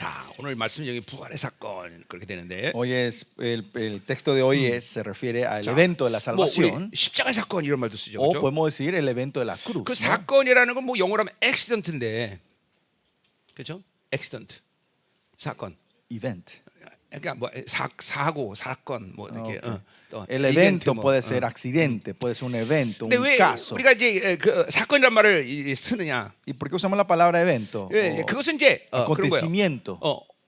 자, 오늘 말씀 여기 부활의 사건 그렇게 되는데, Hoy es el texto de hoy se refiere al 자, evento de la 뭐 salvación, 우리 십자가 사건 이런 말도 쓰죠, o 그렇죠? podemos decir el evento de la cruz. 그 ¿no? 사건이라는 건 뭐 영어로 하면 accident인데, 그렇죠? accident 사건. Event. 그러니까 뭐 사고, 사건 뭐 이렇게. 또 El 이벤트 evento 뭐, puede ser accidente, puede ser un evento, 근데 un 왜 caso. 우리가 이제 그 사건이란 말을 쓰느냐? ¿Y por qué usamos la palabra evento? 예, O 그것은 이제 그런 거예요. acontecimiento.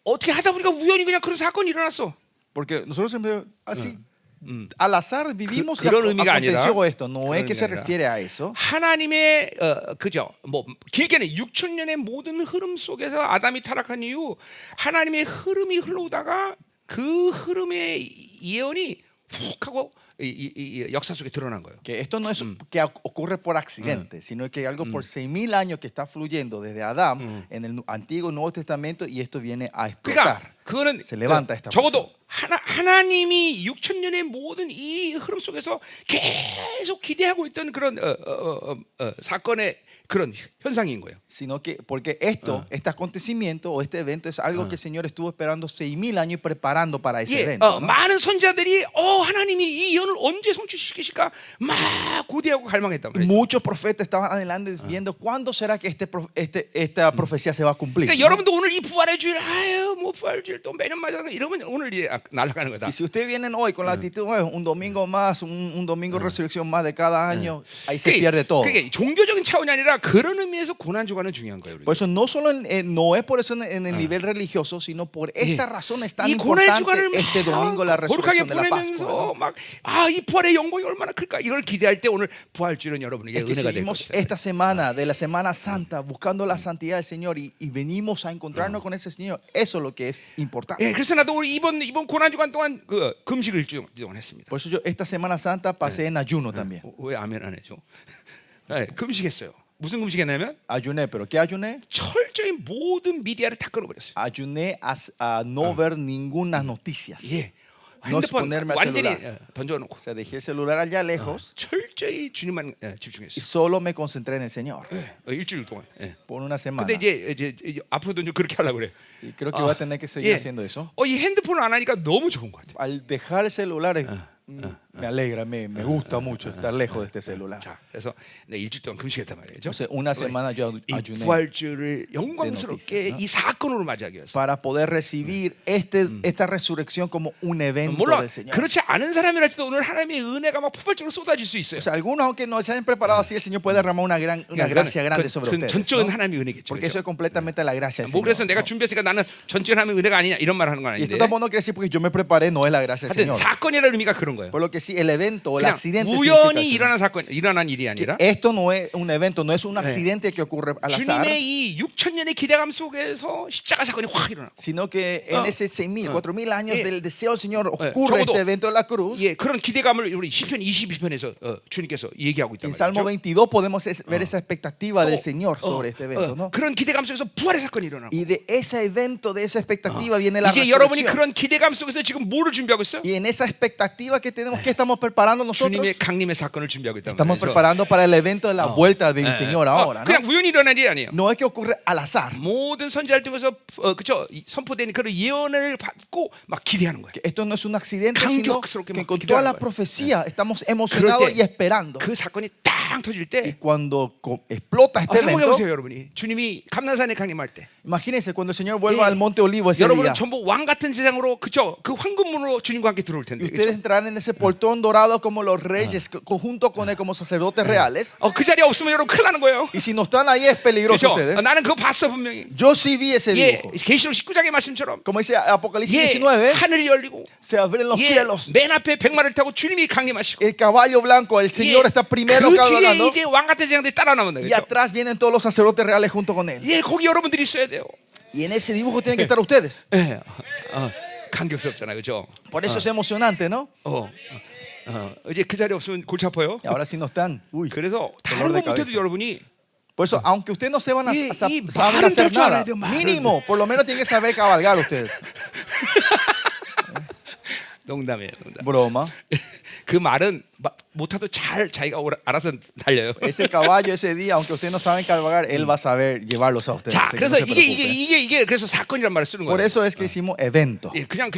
어떻게 하다 보니까 우연히 그냥 그런 사건이 일어났어. Porque nosotros siempre así al azar vivimos y 그런 의미가 aconteció 아니라, esto. No 그런 es que se 의미가 아니라. refiere a eso. 하나님의 그죠? 뭐 길게는 6천 년의 모든 흐름 속에서 아담이 타락한 이후 하나님의 흐름이 흘러오다가 그 흐름의 예언이 훅 하고 이 역사 속에 드러난 거예요. Que esto no es que ocurre por accidente, sino que algo por 6.000 años que está fluyendo desde Adán en el Antiguo y Nuevo Testamento y esto viene a 그러니까 explotar. 그거는 Se levanta esta 적어도 하나님이 6천 년의 모든 이 흐름 속에서 계속 기대하고 있던 그런 사건의 그런 현상인 거예요. Sino que porque esto, este acontecimiento o este evento es algo que el Señor estuvo esperando 6.000 años y preparando para ese 예, evento. ¿no? 많은 선자들이 하나님이 이 예언을 언제 성취시키실까 막 고대하고 갈망했단 말이에요. Muchos profetas estaban adelante viendo cuándo será que esta profecía se va a cumplir. 그러니까 ¿no? 여러분도 오늘 이 부활의 주일, 뭐 부활의 주일 또 매년 맞아 이러면 오늘 이제 날아가는 거다. Y si ustedes vienen hoy con la actitud, "Bueno, un domingo más, un domingo de resurrección más de cada año, ahí se pierde todo. 그게 종교적인 차원이 아니라 그런 의미에서 고난 주간은 중요한 거예요. Por eso no solo no es por eso en el nivel religioso, sino por esta razón es tan 이 고난의 importante 주간을 este domingo la 거룩하게 resurrección de la Pascua. 보내면서 이 부활의 영광이 얼마나 클까 이걸 기대할 때 오늘 부활주일은 여러분에게 Es que 은혜가 될 seguimos 것이다. esta semana de la Semana Santa buscando la santidad del Señor y venimos a encontrarnos con ese Señor. Eso es lo que es importante. 예, 그래서 나도 우리 이번 고난 주간 동안 그 금식을 일주일 동안 했습니다. Por eso yo esta Semana Santa pasé en ayuno también. 왜 아멘 안 해줘? 네, 금식했어요. 무슨 금식했냐면 Ayuné, pero ¿qué ayuné? 철저히 모든 미디어를 다 끊어버렸어요. Ayuné a no ver ninguna noticias. 예, No 핸드폰 exponerme al 완전히 celular. 던져놓고 O sea, dejé el celular allá lejos 철저히 주님만 y 집중했어요. solo me concentré en el Señor 일주일 동안. 예. por una semana. 근데 이제 앞으로도 좀 그렇게 하려고 그래. Y creo que voy a tener que seguir 예. haciendo eso. 이 핸드폰을 안 하니까 너무 좋은 것 같아. Al dejar el celular, me alegra, me gusta mucho estar lejos de este celular. 자, 그래서 내 일주일 동안 금식했단 말이죠. Entonces, una semana yo 이 ayuné 부활주를 영광스럽게 noticias, ¿no? 이 사건으로 맞이하기 위해서. para poder recibir esta resurrección como un evento 물론 del Señor. 그렇지 않은 사람이랄지도 오늘 하나님의 은혜가 막 폭발적으로 쏟아질 수 있어요. O sea, algunos aunque no se hayan preparado así, el Señor puede derramar una gracia grande sobre 그건 ustedes. 전적인 ¿no? 하나님의 은혜겠죠. Porque eso es completamente la gracia del 뭐 그래서 Señor. 내가 준비했으니까 나는 전적인 하나님의 은혜가 아니냐 이런 말 하는 건 Y esto 아닌데. tampoco no quiere decir porque yo me preparé, no es la gracia del 하여튼 Señor. 사건이라는 의미가 그런 거예요. Por lo que sí, el evento o el 그냥 accidente 우연히 significa 일어난 일이 que 아니라 esto no es un evento, no es un accidente que ocurre al azar, 주님의 이 6천 년의 기대감 속에서 십자가 사건이 확 일어나고. sino que en ese 6.000, 4.000 años 예. del deseo del Señor ocurre 적어도 este evento de la cruz. 예, 그런 기대감을 우리 시편 22편에서 주님께서 얘기하고 있단 En Salmo 말이죠. 22 podemos ver esa expectativa del Señor sobre este evento, ¿no? 그런 기대감 속에서 부활의 사건이 일어나고. Y de ese evento, de esa expectativa viene la 이제 여러분이 resurrección. 그런 기대감 속에서 지금 뭐를 준비하고 있어요? Y en esa expectativa que tenemos, ¿qué estamos preparando nosotros? 주님의 강림의 사건을 준비하고 있단 Estamos 말이죠. preparando para el evento de la vuelta del Señor ahora, ¿no? 그냥 우연히 일어난 일이 아니에요. No es que ocurre al azar. 모든 선지자를 통해서 그죠 선포된 그런 예언을 받고 막 기대하는 거예요. Que esto no es un accidente, sino 감격스럽게 que 막 con toda 기대하는 la 거예요. profecía estamos 그럴 emocionados 때 y esperando. 그 사건이 땅 터질 Y 때 cuando explota este 생각해 evento, 보세요, 여러분이. 주님이 감난산에 강림할 때 imagínense cuando el Señor vuelva 예. al Monte Olivo ese 여러분은 día. 전부 왕 같은 세상으로 그죠 그 황금문으로 주님과 함께 들어올 텐데. Y ustedes entrarán en ese portón dorado como los reyes, junto con él como sacerdotes reales. 그 자리에 없으면 여러분 큰일 나는 거예요. Y si no están ahí es peligroso 그죠? ustedes. 나는 그거 봤어 분명히. Yo sí vi ese 예, dibujo. 계시록 19장의 말씀처럼 Como dice Apocalipsis 예, 19, 하늘이 열리고 se abren los 예, cielos. 맨 앞에 백마를 타고 주님이 강림하시고 El caballo blanco, el Señor está primero 그 뒤에 cabalgando. 이제 왕 같은 세상들이 따라 나온다. Y 그죠? atrás vienen todos los sacerdotes reales junto con él. 예, 거기 여러분들이 있어야 돼요. Y en ese dibujo tienen que estar ustedes. 예, 감격스럽잖아, 그죠? Por eso es emocionante, ¿no? 이제 그 자리에 없으면 골치 아파요. Y ahora si no están, uy. 그래서 dolor 다른 de 거 못해도 cabeza. 여러분이 Por eso, aunque ustedes no sepan 이 saben 말은 hacer 탈 줄 알아야 nada, 돼요, 말은. mínimo, por lo menos tienen que saber cabalgar ustedes. 농담이에요, 농담. Broma. 그 말은 못하도 잘 자기가 알아서 달려요. Ese caballo ese día, aunque ustedes no saben cabalgar, él va a saber llevarlos a ustedes. 자, así que no 그래서 se preocupen. 이게 그래서 사건이란 말을 쓰는 Por 거예요. eso es que hicimos evento. 예, 그냥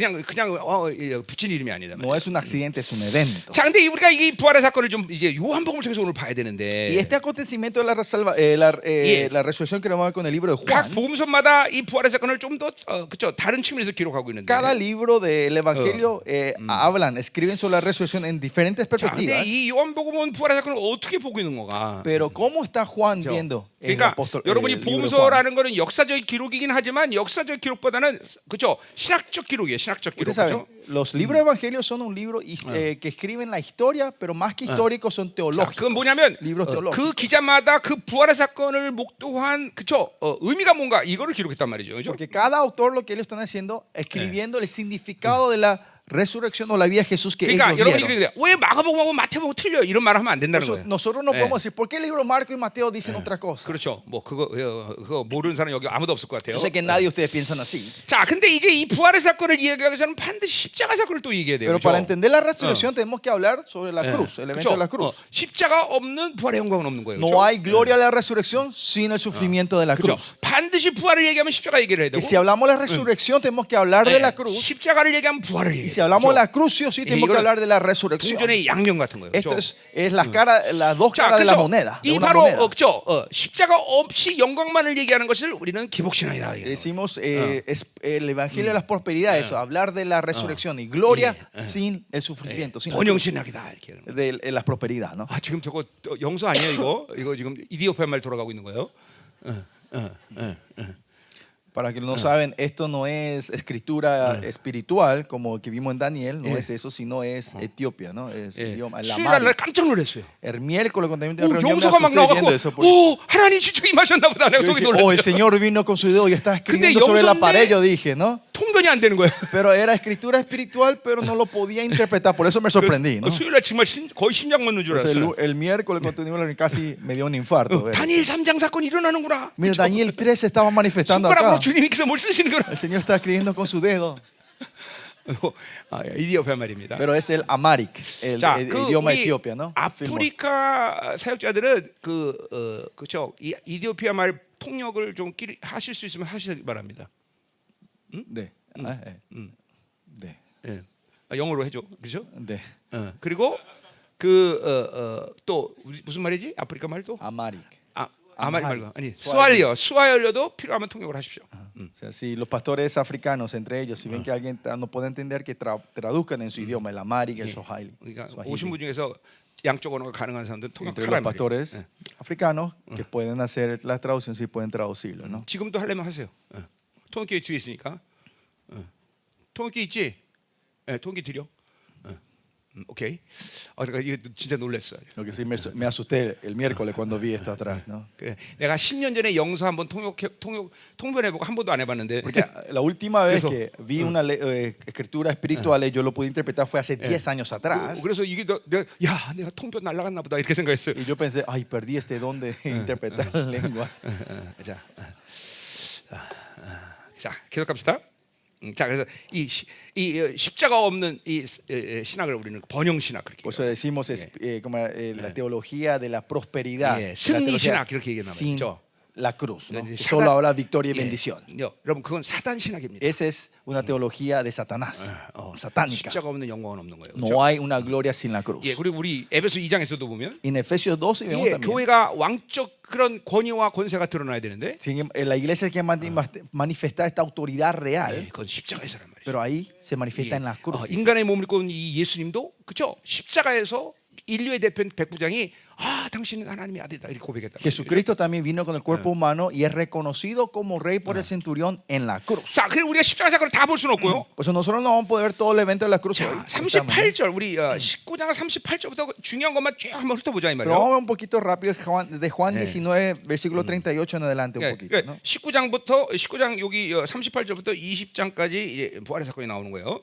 붙인 이름이 아니다. No es un accidente, es un evento. 자, 근데 우리가 이 부활의 사건을 좀 이제 요한복음을 통해서 오늘 봐야 Y 되는데 este acontecimiento de la resurrección que vamos a ver con el libro de 각 Juan. 복음서마다 이 부활의 사건을 좀 더 그렇죠 다른 측면에서 기록하고 있는데. Cada libro del Evangelio escriben sobre la resurrección en diferentes 자, 근데 perspectivas. 이 요한복음은 부활의 사건을 어떻게 보고 있는 거가? Pero ¿cómo está Juan viendo el 그러니까 apóstol? 여러분이 el libro de Juan? 복음서라는 거는 역사적 기록이긴 하지만 역사적 기록보다는 그렇죠 신학적 기록이에요. 신학적 기록. Ustedes saben, 그렇죠? los libros evangelios son un libro que escriben la historia, pero más que históricos son 자, teológicos. 그건 뭐냐면 libros 그 teológicos. 기자마다 그 부활의 사건을 목도한 그쵸 의미가 뭔가 이거를 기록했단 말이죠. 그죠? Porque cada autor lo que ellos están haciendo, escribiendo el significado de la resurrección o la vida de Jesús que 그러니까 ellos 여러분이 vieron. 그래 왜 마가복음하고 마태복음 틀려 이런 말 하면 안 된다는 Por eso, 거예요. nosotros no podemos decir, ¿por qué el libro Marco y Mateo dicen otra cosa? 그렇죠. 뭐 그거 모르는 사람 여기 아무도 없을 것 같아요. Yo sé que nadie de ustedes piensan así. 자, 근데 이제 이 부활의 사건을 이야기하기 위해서는 반드시 십자가 사건을 또 얘기해야 돼요. Pero 그렇죠? para entender la resurrección tenemos que hablar sobre la cruz, el evento de la cruz. 십자가 없는 부활의 영광은 없는 거예요. No hay gloria a la resurrección sin el sufrimiento de la 그렇죠? cruz. 반드시 부활을 얘기하면 십자가 얘기를 해야 Que 되고 si hablamos de la resurrección tenemos que hablar de la cruz. 십자가를 얘기하면 부활을 Y 얘기해야 si hablamos de 돼요. la cruz, sí o sí tenemos que hablar de la resurrección. 동전의 양면 같은 거예요. Esto 그렇죠? es las dos 자, caras de la 그래서 moneda. De 이 una 바로 moneda. 그렇죠? 십자가 없이 영광만을 얘기하는 것을 우리는 기복신앙이다. Decimos es el evangelio de las prosperidades, eso, hablar de la resurrección y gloria sin el sufrimiento, sin 번영신학이다 이렇게. de la prosperidad, ¿no? 아, 지금 저거 영서 아니에요 이거? 이거 지금 이디오피아 말 돌아가고 있는 거예요. Para que no saben, esto no es escritura espiritual como que vimos en Daniel, no es eso, sino es Etiopía, ¿no? Es idioma, el 수요일 날 Amharic. 깜짝 놀랐어요. El miércoles cuando también 오, reunión me 영서가 막 asusté viendo 나와갖고 eso. Porque 오 하나님 진짜 임하셨나 보다 내가 yo 속이 dije, oh, el 놀랐어요. Señor vino con su dedo y está escribiendo 근데 sobre la 영서인데 pared, yo dije, ¿no? 통변이 안 되는 거예요. Pero era escritura espiritual, pero no lo podía interpretar, por eso me sorprendí, ¿no? 수요일 날 정말 거의 심장 멎는 줄 Entonces, 알았어요. el miércoles cuando tuvimos la reunión casi me dio un infarto. ¿ves? 다니엘 3장 사건이 일어나는구나. Mira, Daniel 3 se estaba manifestando 손가락으로 acá. 주님께서 뭘 쓰시는구나. El Señor está escribiendo con su dedo. 이디오피아 말입니다. Pero es el Amharic, el 자, idioma 우리 etíope, ¿no? 아프리카 사역자들은 그렇죠. 이디오피아 말 통역을 좀 하실 수 있으면 하시기 바랍니다. 네. 네. 예. 영어로 해줘, 그렇죠? 네. 그리고 또 무슨 말이지? 아프리카 말도? Amharic. 아마리 말고 아니 수아열려도 필요하면 통역을 하십시오. O sea, si los pastores africanos entre ellos, si ven que alguien no puede entender, que traduzcan en su idioma el Amharic, el Swahili. 그러니까 오신 분 중에서 양쪽 언어가 가능한 사람들 Entre 통역하라 los pastores africanos que pueden hacer la traducción, sí pueden traducirlo, ¿no? 지금도 하려면 하세요. 통역기 뒤에 있으니까. 통역기 있지? 통역기 드려. 오케이. 그러니까 이게 진짜 놀랐어요. Lo que sí me asusté el miércoles cuando vi esto atrás, ¿no? 내가 10년 전에 영서 한번 통변해보고 한 번도 안 해봤는데. Porque la última vez 그래서, que vi una escritura espiritual, yo lo pude interpretar fue hace 10 años atrás. 그래서 이게 내가 통변 날라갔나 보다 이렇게 생각했어요. Y yo pensé, ay, perdí este don de interpretar lenguas. 자, 계속 갑시다. 자, 그래서 이 십자가 없는 이 신학을 우리는 번영 신학 그렇게. Por eso decimos como la teología de la prosperidad. 예, La 승리 teología 신학 이렇게 얘기하는 sin 거죠. la cruz, ¿no? 예, Que solo habla victoria y bendición. 여러분 그건 사단 신학입니다. Esa es una teología de Satanás, satánica. 십자가 없는 영광은 없는 거예요. No hay una gloria sin la cruz. 예, 그리고 우리 에베소 2장에서도 보면 En Efesios 12 vemos 예, también. 교회가 왕적 그런 권위와 권세가 드러나야 되는데 La iglesia tiene que manifestar esta autoridad real, 그건 십자가에서란 말이죠. pero ahí se manifiesta en la cruz. 인간의 몸을 입고 온 이 예수님도 그렇죠? 십자가에서 인류의 대표 백부장이 당신은 하나님의 아들이다 이렇게 고백했다. Jesucristo también vino con el cuerpo humano y es reconocido como rey por el centurión en la cruz. 자, 그래 우리가 십자가 사건을 다 볼 수는 없고요. Por eso nosotros no vamos a poder ver todo el evento de la cruz hoy. 자, 38절 우리 19장 38절부터 중요한 것만 쭉 한번 훑어보자 이 Pero vamos a 말이에요. ver un poquito rápido de Juan 19, versículo 38 en adelante un poquito, ¿no? 19장 여기 38절부터 20장까지 부활의 사건이 나오는 거예요.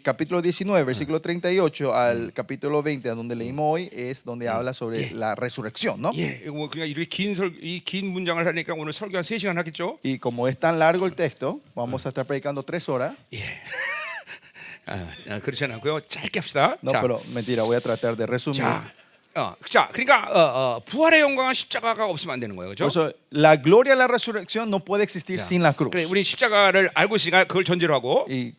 Capítulo 19, versículo 38 al capítulo 20, a donde leímos hoy, es donde habla sobre la resurrección, ¿no? 예, 이거 뭐 그냥 이렇게 긴 문장을 하니까 오늘 설교 한 3시간 하겠죠? Y como es tan largo el texto, vamos a estar predicando 3 horas. 예. 그렇지 않고요. 짧게 합시다. No, 자, pero mentira, voy a tratar de resumir. 자, 그러니까 부활의 영광은 십자가가 없으면 안 되는 거예요, Por 그렇죠? eso, la gloria de la resurrección no puede existir sin la cruz. 그래, 우리 십자가를 알고 있으니까 그걸 전제로 하고. Y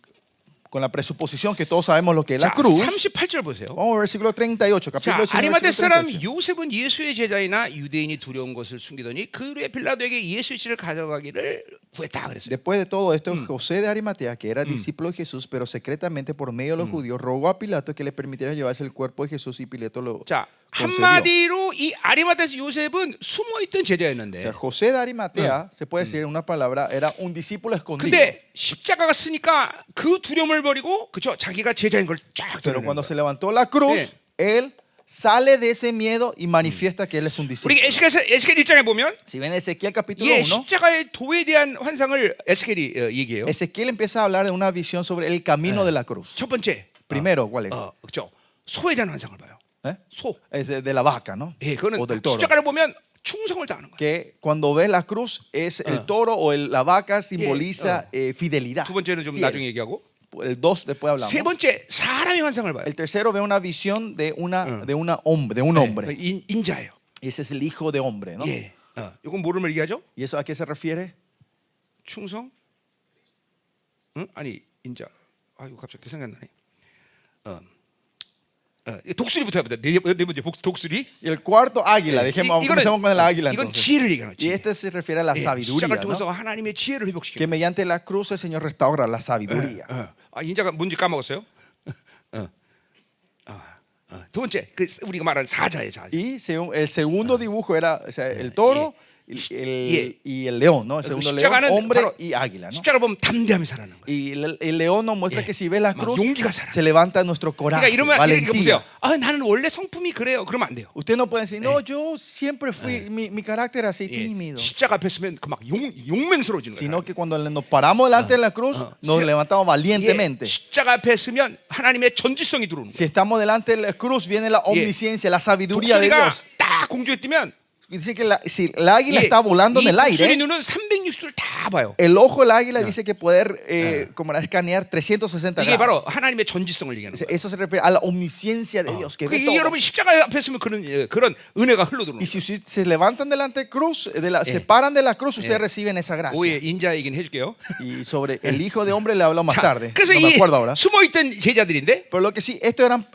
con la presuposición que todos sabemos lo que es 자, la cruz, 38절 보세요. vamos al versículo 38, 자, capítulo 19, 아리마대 versículo 사람 38. 요셉은 예수의 제자이나 유대인이 두려운 것을 숨기더니 그 후에 빌라도에게 예수의 씨를 가져가기를 구했다 그랬어요. Después de todo esto, José de Arimatea, que era discípulo de Jesús, pero secretamente por medio de los judíos, rogó a Pilato que le permitiera llevarse el cuerpo de Jesús y Pilato lo 자, concedió. 한마디로 이 아리마대에서 요셉은 숨어있던 O 제자였는데, sea, José de Arimatea, se puede decir en una palabra, era un discípulo escondido. 근데 십자가가 쓰니까 그 두려움을 버리고, 그죠? 자기가 제자인 걸 쫙 Pero 드러내는 cuando 거예요. se levantó la cruz, Sí. él sale de ese miedo y manifiesta que él es un discípulo. 우리 에스겔 1장에 보면 Si ven Ezequiel capítulo 예, 1, 십자가의 도에 대한 환상을 에스겔이 얘기해요. Ezequiel empieza a hablar de una visión sobre el camino de la cruz. 첫 번째, Primero, ¿cuál es? 그죠? 소에 대한 환상을 봐요. ¿Eh? 소. Es de la vaca, ¿no? 예, 그거는 O del toro. 십자가를 보면 충성을 당하는 거예요. Que cuando ves la cruz es el toro o la vaca simboliza fidelidad. 두 번째는 좀 Fiel. 나중에 얘기하고, El 2 después hablamos. 세 번째 사람의 환상을 봐요. El tercero ve una visión de un hombre. 인자예요. Ese es el hijo de hombre, ¿no? 예, 이건 뭐를 얘기하죠? ¿Y eso a qué se refiere? 충성? 응? 아니 인자. 아이고 갑자기 생각 안 나네. 독수리부터 해보자. 네 번째 독수리. Y el cuarto, águila. Comencemos con el águila 이건 entonces. 지혜를 얘기하는 Y 거지. este se refiere a la sabiduría, 십자가를 ¿no? 통해서 하나님의 지혜를 Que 회복시키는. mediante la cruz el Señor restaura la sabiduría. 인자가 뭔지 까먹었어요. 두 번째, 그 우리가 말하는 사자의 사자. Y el segundo dibujo era, o sea, el toro y el león, ¿no? El segundo león, 십자가는 hombre 바로 y águila, ¿no? 십자가를 보면 담대함이 살아나는 거예요. Y el león nos muestra que si ves la 막 cruz, 용기가 살아. se levanta nuestro 그러니까 coraje, 이러면 이렇게 valentía. 보세요. 나는 원래 성품이 그래요. 그러면 안 돼요. Usted no puede decir, no, yo siempre fui, mi carácter así 예, tímido. 십자가 앞에 서면 그 막 용맹스러워지는 Sino 거예요. que cuando nos paramos delante de la cruz, nos levantamos 예, valientemente. 십자가 앞에 서면 하나님의 전지성이 들어오는 Si 거예요. estamos delante de la cruz, viene la omnisciencia, la sabiduría de 독수리가 Dios. 딱 공중에 뜨면 Dice que si el águila 예, está volando en 이 el 독수리 aire, 눈은 360도를 다 봐요. el ojo del águila dice que poder como escanear 360 이게 grados. 바로 하나님의 전지성을 얘기하는 거예요. Eso se refiere a la omnisciencia de Dios, que ve 그러니까 todo. 여러분 십자가 앞에 서면 그런 은혜가 흘러들어오는 Y 거예요. si se levantan delante de cruz, se paran de la cruz, ustedes reciben esa 오해 gracia. 인자 얘기는 해줄게요. Y sobre el hijo de hombre le hablo más 자, tarde. 그래서 No me 이 acuerdo ahora. 숨어있던 제자들인데 Pero lo que sí, estos eran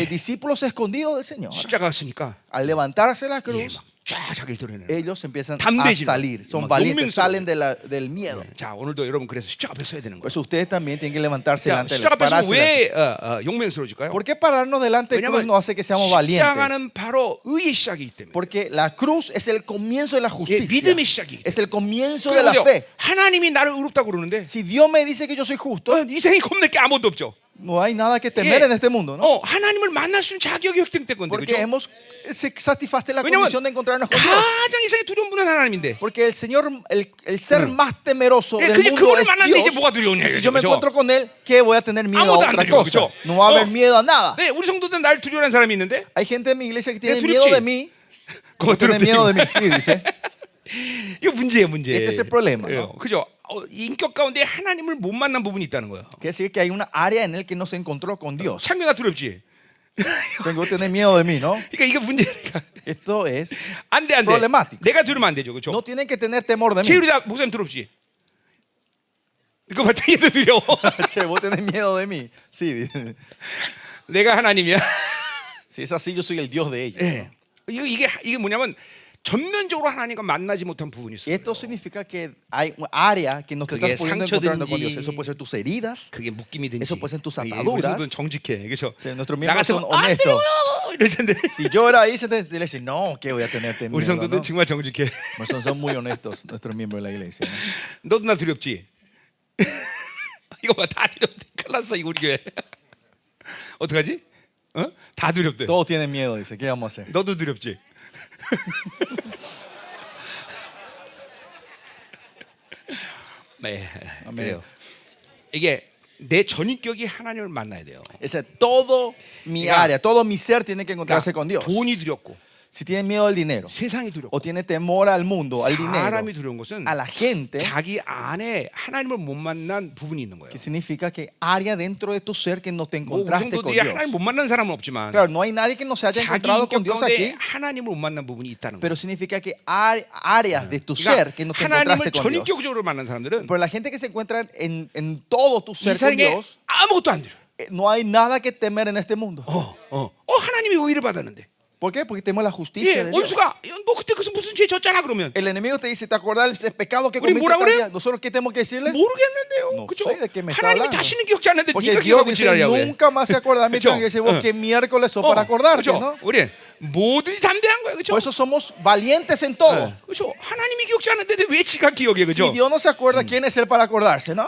discípulos escondidos del Señor. 십자가 쓰니까 Al levantarse la 예, cruz, 쫙 자기를 드러내는 거예요. ellos empiezan a 담대해지는 salir, 거예요. son 막 valientes, 용맹스러워요. salen del miedo. 자, 오늘도 여러분 그래서 십자가 앞에 서야 되는 Por 거예요. eso ustedes también tienen que levantarse 자, delante de 십자가 la 앞에서 pararse delante. 왜 용맹스러워질까요? ¿Por qué pararnos delante de cruz no hace que seamos valientes? 십자가는 바로 의의 시작이기 때문에. Porque la cruz es el comienzo de la justicia. 믿음의 시작이기 Es el comienzo de la 그러니까 fe. 하나님이 나를 의롭다고 그러는데 Si Dios me dice que yo soy justo, 이 세상에 겁낼 게 아무것도 없죠. no hay nada que temer en este mundo, ¿no? 하나님을 만날 수 있는 자격이 획득된 건데, Porque 그렇죠? se satisface la 왜냐면 condición de encontrarnos con Dios. 가장 이상의 두려운 분은 하나님인데. Porque el Señor, el ser más temeroso del 그게 mundo 그분을 es 만났는데 이제 Dios. 뭐가 두려우냐, Y si yo me 그죠? encuentro con Él, ¿qué voy a tener miedo a 아무것도 안 otra 두려워, cosa? 그죠? No va a haber miedo a nada. 네, 우리 성도들은 나를 두려워하는 사람이 있는데 Hay gente en mi iglesia que tiene 두렵지? miedo de mí. 그거 Tiene 두렵대. miedo de mí, sí, dice. 이거 문제예요, 문제. Este es el problema, 예, ¿no? 그죠? 인격 가운데 하나님을 못 만난 부분이 있다는 거예요. Quiere decir que hay una área en él que no se encontró con Dios. 창녀가 두렵지. Tengo que tener miedo de mí, ¿no? 그러니까 이게 문제니까. Esto es. 안 돼, 안 돼. Problemático. 내가 들으면 안 되죠, 그렇죠? No tienen que tener temor de mí. 최유리자 목사님 두렵지. 이거 봐, 되게 두려워. Che, vos tenés miedo de mí. Sí, dice. 내가 하나님이야. Si es así, yo soy el Dios de ellos. 예. 이게 뭐냐면 전면적으로 하나님과 만나지 못한 부분이 Y 있어요. esto significa que hay un área que no te 그게 estás pudiendo encontrando con Dios. 상처든지, Eso puede ser tus heridas. 그게 묶임이든지. Eso puede ser tus 우리 ataduras. 성도는 정직해, 그렇죠? Sí, nuestros 나 miembros son 같으면 안 honestos. 돼요 이럴 텐데. Si yo era ahí, se te dice, no, que voy a tenerte 우리 miedo. 성도들 ¿no? 정말 정직해. Son muy honestos nuestros miembros de la iglesia. ¿no? 너도 나 두렵지? 이거 봐, 다 두렵대. 큰일 났어, 이거 우리 교회. 어떡하지? 다 두렵대. Todos tienen miedo, dice. ¿Qué vamos a hacer? 너도 두렵지? 네, 그래요. 이게 내 전인격이 하나님을 만나야 돼요. Es todo mi área, todo mi ser tiene que encontrarse con Dios. 돈이 두렵고, Si tiene miedo al dinero 세상이 두렵고 o tiene temor al mundo, al dinero, 사람이 두려운 것은 a la gente, 자기 안에 하나님을 못 만난 부분이 있는 거예요. que significa que área dentro de tu ser que no te 뭐 우리 encontraste con 성도들이 Dios. 하나님 못 만난 사람은 없지만 Claro, no hay nadie que no se haya 자기 encontrado con 인격 Dios 가운데 aquí, 하나님을 못 만난 부분이 있다는 거예요. pero significa que hay áreas de tu ser que no te 하나님을 encontraste con Dios. 전인격적으로 만난 사람들은 Pero la gente que se encuentra en todo tu 이 ser con 세상에 Dios, 아무것도 안 들어요. no hay nada que temer en este mundo. 하나님이 의를 받았는데. ¿Por qué? Porque tenemos la 예, justicia de Dios. 원수가 너 그때 그래서 무슨 죄 졌잖아 그러면 El enemigo te dice, ¿te acuerdas del pecado que 우리 cometiste 뭐라 tal 그래요? día? ¿Nosotros qué tenemos que decirle? 모르겠는데요. No 그죠? sé de qué me está 하나님이 hablando. 다시는 기억지 않는데 Porque 네가 Dios 기억하고 dice, 지랄이야 왜? nunca más se acordará mi 그죠? transgresión. Vos, ¿qué miércoles sos para acordarte? 그죠? ¿No? 우리 모두이 담대한 거예요. 그죠? Por eso somos valientes en todo. 그죠? 하나님이 기억지 않는데 왜 지가 기억해? Si 그죠? Dios no se acuerda, ¿quién es Él para acordarse? ¿No?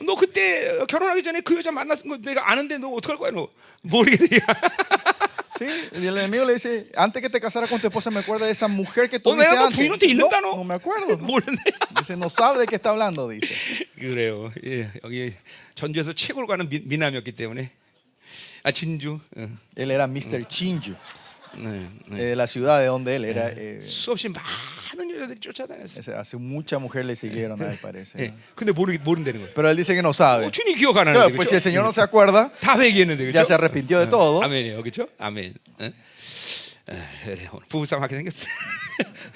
너 그때 결혼하기 전에 그 여자 만났은 거 내가 아는데 너 어떡할 거야? 너 모르겠냐? Sí, y el enemigo le dice, antes que te casara con tu esposa, me acuerda de esa mujer que tú 너 viste 내가 너 antes. 부인한테 잃는다 No, 너? no me acuerdo. 모르네. Dice, no sabe de qué está hablando, dice. 그래요. 예, 여기 전주에서 최고로 가는 미남이었기 때문에 진주. Él era Mr. Chinju, 네, 네. de la ciudad de donde él era. 수없이 많은 여자들이 쫓아다녔어요. Hace muchas mujeres le siguieron a él, parece. 예, ¿no? 근데 모른다는 거예요. Pero él dice que no sabe. 주님 기억 안 Claro, 하는데 pues si el 그렇죠? Señor no se acuerda, 다 회개했는데 ya 그렇죠? se arrepintió de todo. 아멘이요, 그렇죠? 아멘. 그래, 오늘 부부싸움 하게 생겼어.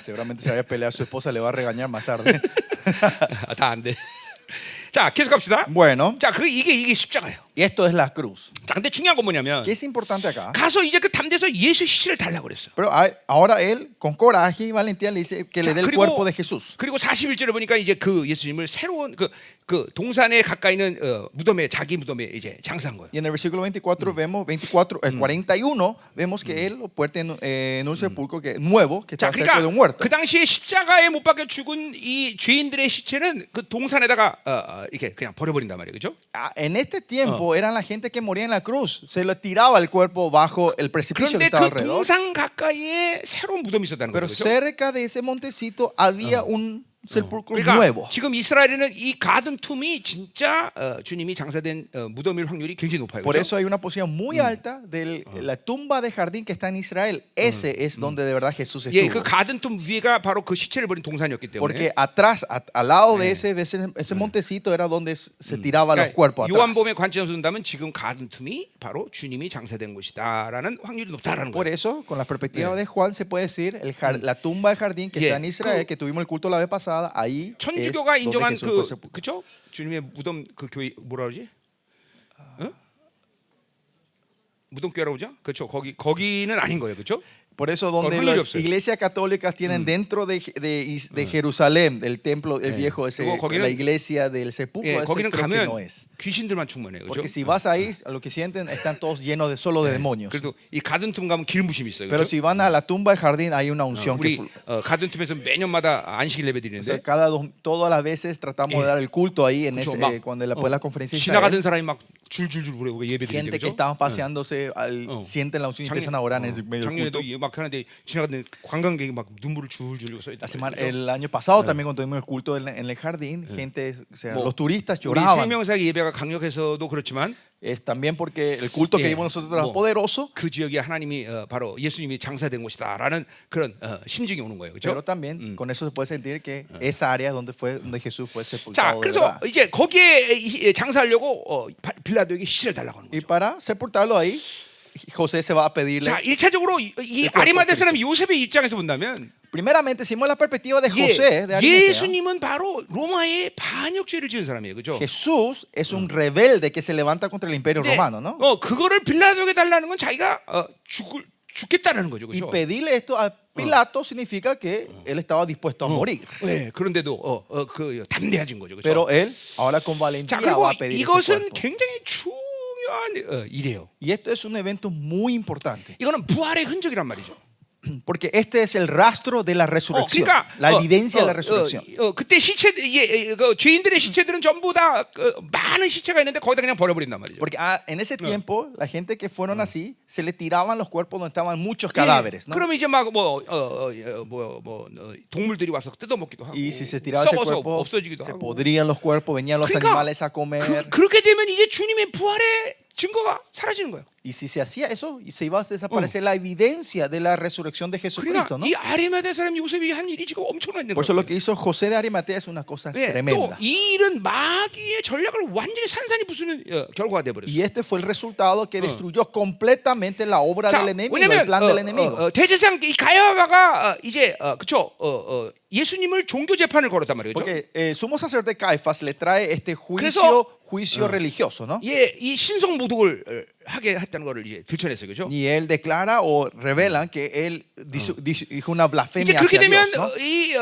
Seguramente se vaya a pelear, su esposa le va a regañar más tarde. 다 안 돼. 자, 계속 갑시다. Bueno, 자, 이게 십자가예요. y esto es la cruz. 자, 근데 중요한 건 뭐냐면 ¿Qué es importante acá? 가서 이제 그 담대에서 예수 시체를 달라고 그랬어. Pero ahora él, con coraje y valentía, le dice que le dé el cuerpo de Jesús. 그리고 41절에 보니까 이제 그 예수님을 새로운 그 동산에 가까이 있는 무덤에 자기 무덤에 이제 장사한 거예요. Y en el versículo 24 vemos 41 vemos que él lo puerte en un sepulcro nuevo que 자, está cerca de un 그러니까 huerto. 그 당시에 십자가에 못 박혀 죽은 이 죄인들의 시체는 그 동산에다가 이렇게 그냥 버려버린단 말이에요, 그렇죠? En este tiempo eran la gente que moría en la cruz. Se le tiraba el cuerpo bajo el precipicio que 그런데 estaba 그 alrededor. 동산 가까이에 새로운 무덤이 있었다는 Pero 거죠. cerca de ese montecito había un sepulcro 그러니까 nuevo. 지금 이스라엘에는 이 가든 툼이 진짜 주님이 장사된 무덤일 확률이 굉장히 높아요. Por 그렇죠? eso hay una posición muy alta de la tumba de jardín que está en Israel. Ese es donde de verdad Jesús 예, 그 estuvo. 가든 툼 위에가 바로 그 시체를 버린 동산이었기 때문에. Porque atrás, al lado de ese montecito era donde se tiraban los cuerpos atrás. 요한복음의 관점에서 본다면 지금 가든 tum이 바로 주님이 장사된 곳이다라는 확률이 높다라는 Por 거예요. eso, con la perspectiva de Juan, se puede decir la tumba de jardín que está en Israel, que tuvimos el culto la vez pasada, ahí es 천주교가 donde 인정한 Jesús fue sepultado. 그쵸? 주님의 무덤 그 교회 뭐라 그러지? 무덤교회라고 그러죠? 그렇죠. 거기는 아닌 거예요. 그렇죠? Por eso, donde Con las iglesias católicas tienen dentro de Jerusalén, el templo, el viejo, la iglesia del sepulcro, ese 거기는 creo que no 가면 es. 귀신들만 충만해요. 그렇죠? Porque si vas ahí, lo que sienten están todos llenos solo de demonios. 그래도 이 가든 툼 가면 기름 부심이 있어요. Pero 그렇죠? si van a la tumba del jardín, hay una unción que 우리 가든 툼에서 매년마다 안식 예배 o sea, 드리는데 todas las veces tratamos de dar el culto ahí en 그렇죠? ese, cuando después de la conferencia de 지나가던 Israel. 사람이 막 줄줄줄 우리가 예배 드리는데 Gente que 그렇죠? estaban paseándose, sienten la unción y empiezan a orar en medio del 작년에도 culto. 막 하는데 지나가던 관광객이 막 눈물을 줄줄 써 있다. El año pasado también cuando tuvimos el culto en el jardín, gente, o sea, 뭐, los turistas 우리 lloraban. 생명사의 예배가 강력해서도 그렇지만 Es también porque el culto que dimos nosotros era poderoso, 그 지역에 하나님이 바로 예수님이 장사된 곳이다라는 그런 심증이 오는 거예요. pero 그렇죠? también con eso se puede sentir que esa área donde Jesús fue 자, sepultado de 그래서 verdad. 이제 거기에 장사하려고 빌라도에게 시체를 달라고 하는 Y 거죠. para sepultarlo ahí, José se va a pedirle. 자, 1차적으로 이 아리마대 사람 요셉의 입장에서 본다면 Primeramente, si vemos la perspectiva de 예, José, de Arimatea, 예수님은 바로 로마의 반역죄를 지은 사람이에요. 그렇죠? Jesús es un rebelde que se levanta contra el imperio 근데, romano, ¿no? 그거를 빌라도에게 달라는 건 자기가 죽겠다라는 거죠. Y 그렇죠? pedirle esto a Pilato significa que él estaba dispuesto a morir. 네, 그런데도 그 담대해진 거죠. 그렇죠? Pero él ahora con 자, valentía 그리고 va a pedir ese 이것은 cuerpo. 굉장히 중요한 일이에요. Y esto es un evento muy importante. 이거는 부활의 흔적이란 말이죠. Porque este es el rastro de la resurrección, 그러니까 la evidencia de la resurrección. 그때 죄인들의 시체들은 전부 다 많은 시체가 있는데 거기다 그냥 버려버린단 말이죠. Porque en ese tiempo, la gente que fueron así, se le tiraban los cuerpos donde estaban muchos cadáveres, ¿no? 그러면 이제 막 동물들이 와서 뜯어먹기도 하고 Y si se tiraba ese 썩어서 cuerpo, 없어지기도 se 하고. podrían los cuerpos, venían los 그러니까 animales a comer. 그렇게 되면 이제 주님의 부활의 증거가 사라지는 거예요. Y si se hacía eso, se iba a desaparecer la evidencia de la resurrección de 그러니까 Jesucristo, ¿no? 이 아리마대 사람 요셉이 한 일이 지금 엄청난 일인 Por eso lo 거예요. que hizo José de Arimatea es una cosa 또 tremenda. 이 일은 마귀의 전략을 완전히 산산이 부수는 결과가 돼 버렸어요. Y este fue el resultado que destruyó completamente la obra 자, del enemigo, el 왜냐면 plan del enemigo. 대제사장 이 가야바가 이제 그쵸 예수님을 종교 재판을 걸었단 말이죠. Porque el sumo sacerdote Caifás le trae este 그래서- juicio religioso, ¿no? 예, 이 신성 모독을 하게 했다는 거를 이제 들춰냈어요, 그죠? Y él declara o revelan que él dijo una 이제 blasfemia 그렇게 hacia 되면 Dios, ¿no? 이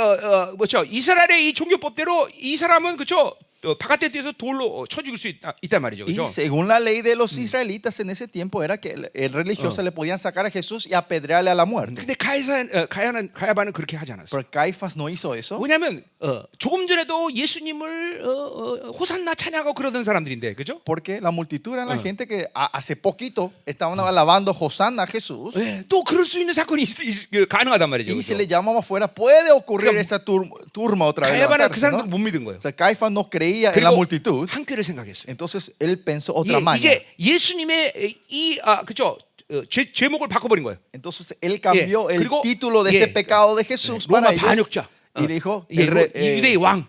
뭐죠? 이스라엘의 이 종교법대로 이 사람은 그쵸? 바깥에 뛰어서 돌로 쳐 죽일 수 있단 말이죠, Y 그죠? según la ley de los israelitas en ese tiempo era que el religioso le podían sacar a Jesús y apedrearle a la muerte. 근데 가야바는 그렇게 하지 않았어요. Pero Caifás no hizo eso. 왜냐하면 조금 전에도 예수님을 호산나 찬양하고 그러던 사람들인데, 그죠? Porque la multitud eran la gente que hace poquito estaban alabando Hosanna a Jesús. 예, 또 그럴 수 있는 사건이 가능하단 말이죠. Y si 그죠? le llamamos afuera, puede ocurrir esa turma otra vez. 가야바는 그 levantarse, ¿no? 사람들 못 믿은 거예요. O sea, Caifás no creía en la 그리고 multitud. 한 꾀를 생각했어요. Entonces él pensó otra 예, maña. 이제 예수님의 그죠? 제목을 바꿔버린 거예요. Entonces él cambió el 그리고- título de 예. este pecado de Jesús 로마 para ellos. 반역자. Y dijo 예, 유대의 왕.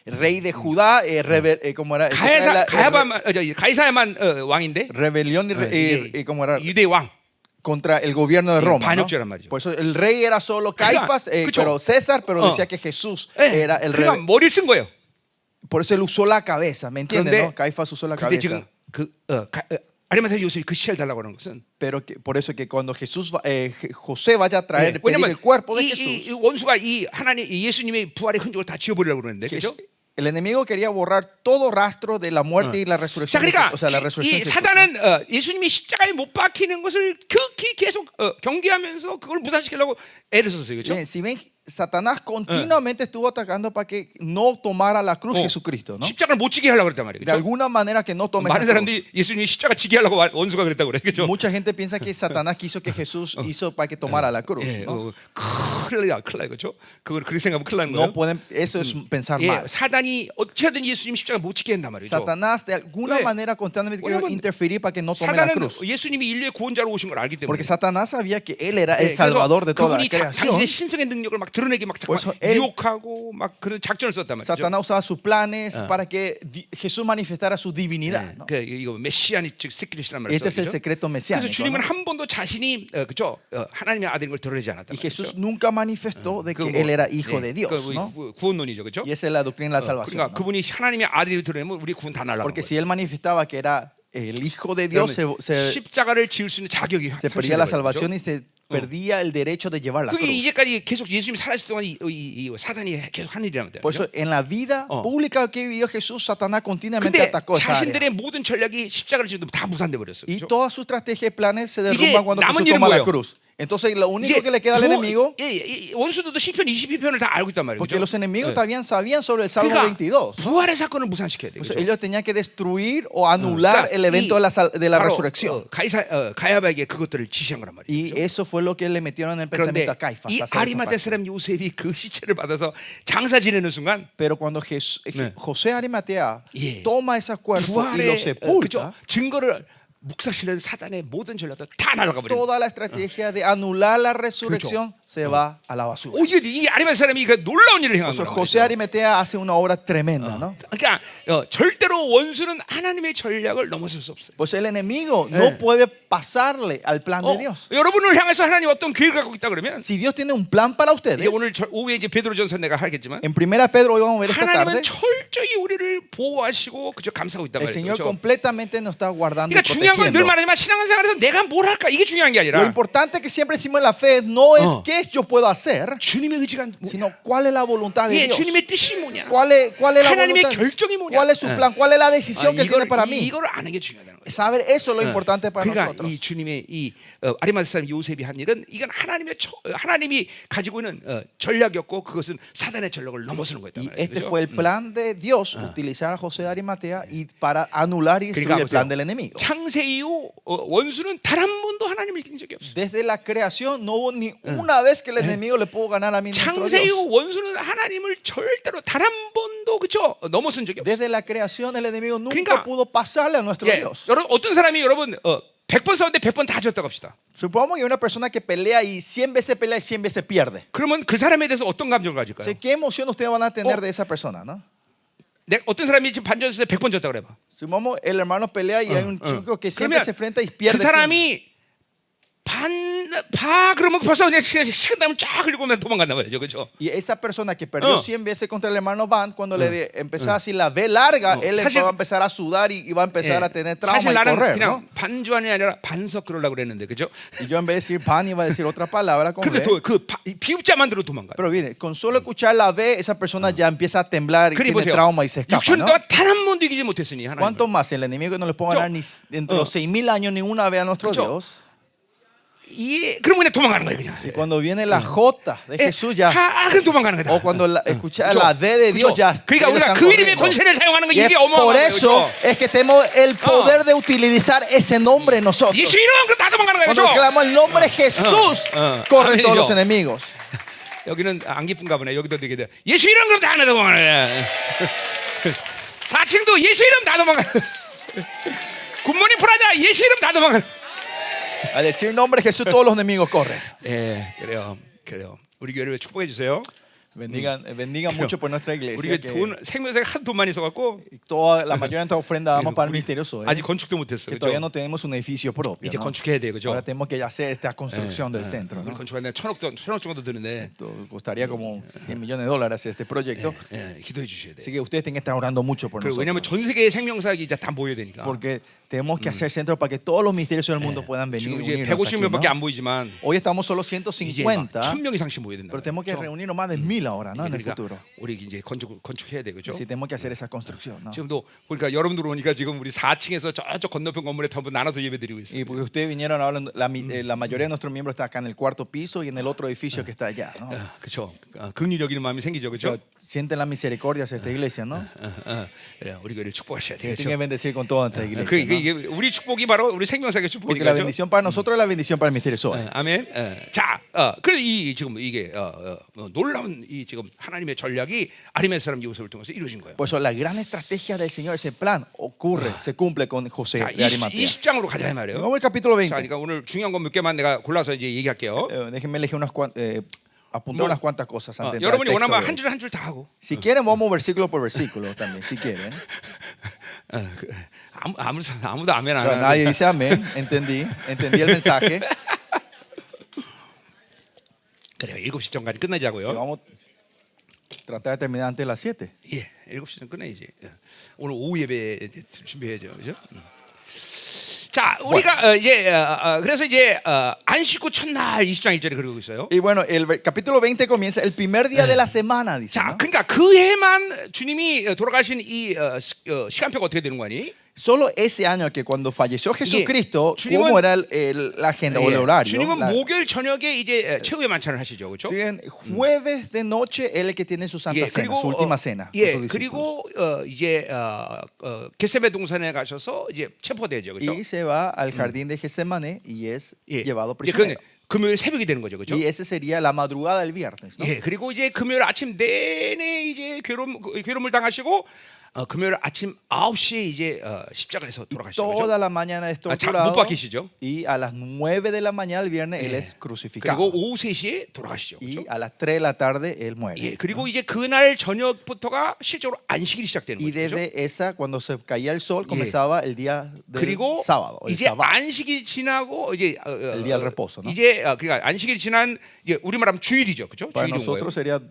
rey de Judá, ¿cómo era? 가이사야만 왕인데 Rebelión ¿cómo era? 유대의 왕. Contra el gobierno de Roma, ¿no? 반역자란 말이죠. Por eso el rey era solo Caifás, 그쵸. pero César, pero decía que Jesús 예, era el 그러니까 rey. 머리를 쓴 거예요. Por eso él usó la cabeza, ¿me entiendes? 그런데 ¿no? Caifás usó la 근데 cabeza. 지금 아리마tea 요셉이 그 시체를 달라고 하는 것은 Pero por eso que cuando José vaya a traer, pedir 왜냐면 el cuerpo de 이 Jesús, 원수가 이 하나님 이 예수님의 부활의 흔적을 다 지워버리려고 그러는데, 그렇죠? el enemigo quería borrar todo rastro de la muerte y la 자, resurrección de 그러니까 Jesús, o sea, la resurrección 이 de Jesús, ¿no? 사단은 예수님이 십자가에 못 박히는 것을 극히 계속 경계하면서 그걸 무산시키려고 애를 썼어요, 그렇죠? Bien, si ven, Satanás continuamente estuvo atacando para que no tomara la cruz Jesucristo, ¿no? 십자가를 못 지게 하려고 그랬단 말이에요, De 그렇죠? alguna manera que no tome esa 많은 cruz. 사람들이 예수님이 십자가 지게 하려고 원수가 그랬다고 그래, 그렇죠? Mucha gente piensa que Satanás quiso que Jesús hizo para que tomara la cruz, 예, ¿no? 큰일 나요, 그렇죠? 그걸 그렇게 생각하면 큰일 나는 거예요. No pueden, eso es pensar 예, mal. 사단이 어떻게든 예수님 십자가 못 지게 한단 말이죠. Satanás de alguna 왜? manera constantemente quiere 왜냐면 interferir para que no tome la 사단은 cruz. 예수님이 인류의 구원자로 오신 걸 알기 때문에. Porque Satanás sabía que él era 예, el salvador de toda la 그분이 creación. 당신의 신성의 능력을 막 드러내게 막 Por eso 잠깐 él- 유혹하고 막 그런 작전을 썼단 말이죠. Satanás usaba sus planes para que Jesús manifestara su divinidad, ¿no? 그 이거 메시아니 즉 세크릿이란 말을 Este es el 써요. secreto 그래서 mesiánico, 주님은 ¿no? 한 번도 자신이 그죠 하나님의 아들인 걸 드러내지 않았단 Y Jesús 말이죠. nunca manifestó de que él era hijo de Dios, ¿no? 구원론이죠, 그죠? Y esa es la doctrina de la salvación, 그러니까 ¿no? 그분이 하나님의 아들이 드러내면 우리 구원 다 날라가는 Porque 거예요. si él manifestaba que era el hijo de Dios, 십자가를 지을 수 있는 자격이 se perdía la 상실돼버린 salvación 거죠. y se perdía el derecho de llevar la 그게 cruz. 이제까지 계속 예수님이 살아있을 동안 이 사단이 계속 한 일이라는 Por 거예요. eso en la vida pública que vivió Jesús, Satanás continuamente 근데 atacó esa área. 자신들의 모든 전략이 십자가를 지어도 다 무산돼 버렸어. Y 그렇죠? toda su estrategia y planes se 이제 derrumban cuando 남은 Jesús 일은 toma la 뭐예요? cruz. Entonces lo único que le queda al enemigo, 원수들도 시편 22편을 다 알고 있단 말이에요. porque 그렇죠? los enemigos también sabían sobre el Salmo 그러니까 22. 부활의 사건을 무산시켜야 돼요. Entonces 그렇죠? ellos tenían que destruir o anular el evento de la 바로, resurrección. 가야바에게 그것들을 지시한 거란 말이에요. Y eso fue lo que le metieron en el pensamiento 그런데 a Caifás. 이 hacer esa 아리마tea parte. 사람 요셉이 그 시체를 받아서 장사 지내는 순간 Pero cuando José Arimatea toma ese cuerpo y 부활의 lo sepulta, 증거를 묵살시는 사단의 모든 전략도 다 날아가 버려요. toda la estrategia de anular la resurrección se va a la basura. 이 아리마tea 사람이 그 놀라운 일을 행한 Por eso 거예요. José Arimatea hace una obra tremenda, ¿no? 그러니까 절대로 원수는 하나님의 전략을 넘어설 수 없어요. Pues el enemigo no puede pasarle al plan de Dios. 여러분을 향해서 하나님 어떤 계획을 갖고 있다 그러면 Si Dios tiene un plan para ustedes, 이제 오늘 오후에 이제 베드로전서 내가 하겠지만 en primera Pedro hoy vamos a ver esta tarde, 하나님은 철저히 우리를 보호하시고 그저 감싸고 있단 el 말이에요. Señor 그렇죠? completamente nos está guardando y 그러니까 중요한 건 늘 protegiendo. 말하지만 신앙생활에서 내가 뭘 할까 이게 중요한 게 Lo 아니라 importante que siempre decimos en la fe no es qué yo puedo hacer, 주님의 의지가 뭐냐, sino cuál es la voluntad de 예, Dios. 주님의 뜻이 뭐냐, ¿Cuál es la 하나님의 voluntad? 결정이 뭐냐, ¿Cuál es su plan? ¿Cuál es la decisión que tiene para mí? 이걸 아는 게 중요하다는 거예요. Saber eso es lo importante para 그러니까 nosotros. 이 주님의 이 아리마tea 사람 요셉이 한 일은 이건 하나님이 가지고 있는 전략이었고 그것은 사단의 전략을 넘어서는 거였단 Y 말이에요. este 그죠? fue el plan de Dios, utilizar a José de Arimatea y para anular y destruir 그러니까 el plan 보세요. del enemigo. 창세 이후 원수는 단 한 번도 하나님을 이긴 적이 없어요. Desde la creación no hubo ni una vez que el enemigo le pudo ganar a mi nuestro 창세 Dios. 이후 원수는 하나님을 절대로 단 한 번도 그렇죠? 넘어선 적이 없어요. Desde la creación el enemigo nunca 그러니까, pudo pasarle a nuestro 예, Dios. 여러분 어떤 사람이 여러분 100번 싸웠는데 100번 다 졌다고 합시다. Supongamos que hay una persona que pelea y 100 veces pelea y 100 veces pierde. 그러면 그 사람에 대해서 어떤 감정을 가질까요? Entonces, ¿qué emoción ustedes van a tener de esa persona, no? 어떤 사람이 지금 반전했을 때 100번 졌다 그래 봐. Supongamos el hermano pelea y hay un chico que siempre 그러면 se enfrenta y 그 pierde. 100. 사람이 그러면 벌써 그냥 식은땀을 쫙 흘리고 도망간단 말이죠, 그렇죠? Y esa persona que perdió 100 veces contra el hermano Van, cuando le empezaba así la V larga, él 사실- va a empezar a sudar y va a empezar a tener trauma 사실 y 나는 correr, 그냥 ¿no? 반주안이 아니라 반석 그러려고 그랬는데, 그렇죠? Y yo en vez de decir Van iba a decir otra palabra con 근데 V. 비읍자만 들어 도망가. Pero viene, con solo escuchar la V, esa persona ya empieza a temblar y 그래 tiene 보세요. trauma y se escapa, 6천 ¿no? 동안 단 한 번도 이기지 못했으니 하나님. ¿Cuánto más el enemigo que no le puede ganar ni dentro de los 6,000 años ni una vez a nuestro 그렇죠. Dios? 그럼 그냥 도망가는 거예요, 그냥. Y cuando viene la J de Jesús ya, 그럼 도망가는 거다. o cuando escucha la D de Dios ya, 그러니까 ellos 우리가 están 그 이름의 corriendo. 권세를 사용하는 거 Y es 이게 por 어마어마한 eso 거죠. es que tenemos el poder de utilizar ese nombre en nosotros. 예수 이름 그럼 다 도망가는 거예요, Cuando 그렇죠? clamamos el nombre de Jesús, corren todos los enemigos. 여기는 안 기쁜가 보네. 여기도 되게 돼. 예수 이름 그럼 다 하나 도망가는 거야. 4층도 예수 이름 다 도망가. 굿모닝 프라자 예수 이름 다 도망가. Al decir el nombre de Jesús, todos los enemigos corren. 예, 그래요. 우리 교회를 축복해 주세요. Bendigan mucho por nuestra iglesia. 우리가 Que 생명사가 한 돈만 있어갖고 toda la mayoría de nuestra ofrenda damos para el ministerio Zoe. 아직 건축도 못했어. Que todavía no tenemos un edificio propio. 이제 ¿no? 건축해야 돼, 그죠? Ahora tenemos que hacer esta construcción del centro. 우리 ¿no? 건축하는데 천억 정도 드는데 Costaría como $100 millones hacer este proyecto. 기도해 주셔야 돼. Así que ustedes tienen que estar orando mucho por 그리고 왜냐하면 nosotros. 전 세계의 생명사가 이제 다 모여야 되니까. Porque tenemos que hacer centro para que todos los ministerios del mundo puedan venir. 지금 이제 unirnos aquí, 150명밖에 ¿no? 안 모이지만 Hoy estamos solo 이제 150, 1000명 이상씩 모여야 된다. pero tenemos que reunirnos más de 1,000 ahora, ¿no? En el 그러니까 futuro. 우리 이제 건축해야 돼, 그죠? Sí, tenemos que hacer esa construcción, ¿no? 지금도 보니까 여러분들 오니까 지금 우리 4층에서 저쪽 건너편 건물에 전부 나눠서 예배드리고 있어요. Y porque ustedes vinieron ahora, la mayoría de nuestros miembros está acá en el cuarto piso y en el otro edificio que está allá, ¿no? 그렇죠. 긍휼 여기는 마음이 생기죠, O 그렇죠? sea, sienten la misericordia hacia esta iglesia, ¿no? 그래, 우리 교회를 축복하셔야 Que 되겠죠. tienen que bendecir con toda esta iglesia, ¿no? 이게 우리 축복이 바로 우리 생명사의 Porque la 축복이죠. bendición para nosotros es la bendición para el misterio Zoe. 아멘. 자, 그래 이 지금 이게 놀라운 이 지금 하나님의 전략이 아리메스 사람 요셉을 통해서 이루어진 거예요. Por eso la gran estrategia del Señor, ese plan ocurre, se cumple con José 자, de Arimatea. 20장으로 가자 이 말이에요. Vamos al capítulo 자, 20. 그러니까 오늘 중요한 건 몇 개만 내가 골라서 이제 얘기할게요. Déjenme elegir apuntar unas cuantas cosas antes de entrar al 여러분이 texto 원하면 de 한 hoy. 줄 한 줄 다 하고. Si quieren, vamos versículo por versículo también, si quieren. 아무도 아멘 안 Pero 하는. nadie dice amén. Entendí el mensaje. 그래요. 7시 전까지 Sí, 끝내자고요. vamos a tratar de terminar antes de las 7. 예, 7시 전 끝내야지. 오늘 오후 예배 준비해야죠, 그죠? 자, 우리가 그래서 이제 안식구 첫날 20장 1절에 그러고 있어요. Y bueno, capítulo 20 comienza el primer día de la semana, dice. 자, ¿no? 그러니까 그 해만 주님이 돌아가신 이 시간표가 어떻게 되는 거 아니? Solo ese año que cuando falleció Jesucristo, 주님은- ¿cómo era la agenda o el horario? 주님은 목요일 저녁에 이제 최후의 만찬을 하시죠, 그렇죠? Siguen jueves de noche, él es el que tiene su santa cena, su última cena. con sus discípulos. 그리고 이제 겟세베 동산에 가셔서 이제 체포되죠, 그렇죠? Y se va al jardín de Getsemaní y es 예. llevado 이제 prisionero. 금요일 새벽이 되는 거죠, 그렇죠? Y ese sería la madrugada del viernes, ¿no? 예, 그리고 이제 금요일 아침 내내 이제 괴로움을 당하시고 금요일 아침 9시에 이제 십자가에서 돌아가시죠. Toda la mañana es 못 torturado. 박히시죠. Y a las 9 de la mañana el viernes él es crucificado. 그리고 오후 3시에 돌아가시죠. Y 그렇죠? a las 3 de la tarde él muere. 예, 그리고 이제 그날 저녁부터가 실제로 안식일이 시작되는 Y 거죠. desde 그렇죠? esa, cuando se caía el sol, comenzaba el día del 그리고 sábado, el 이제 sábado. 안식이 지나고 이제 El día del reposo, ¿no? 이제 그러니까 안식일이 지난 이제 우리말하면 주일이죠, 그렇죠? Para 주일인 거예요. nosotros sería,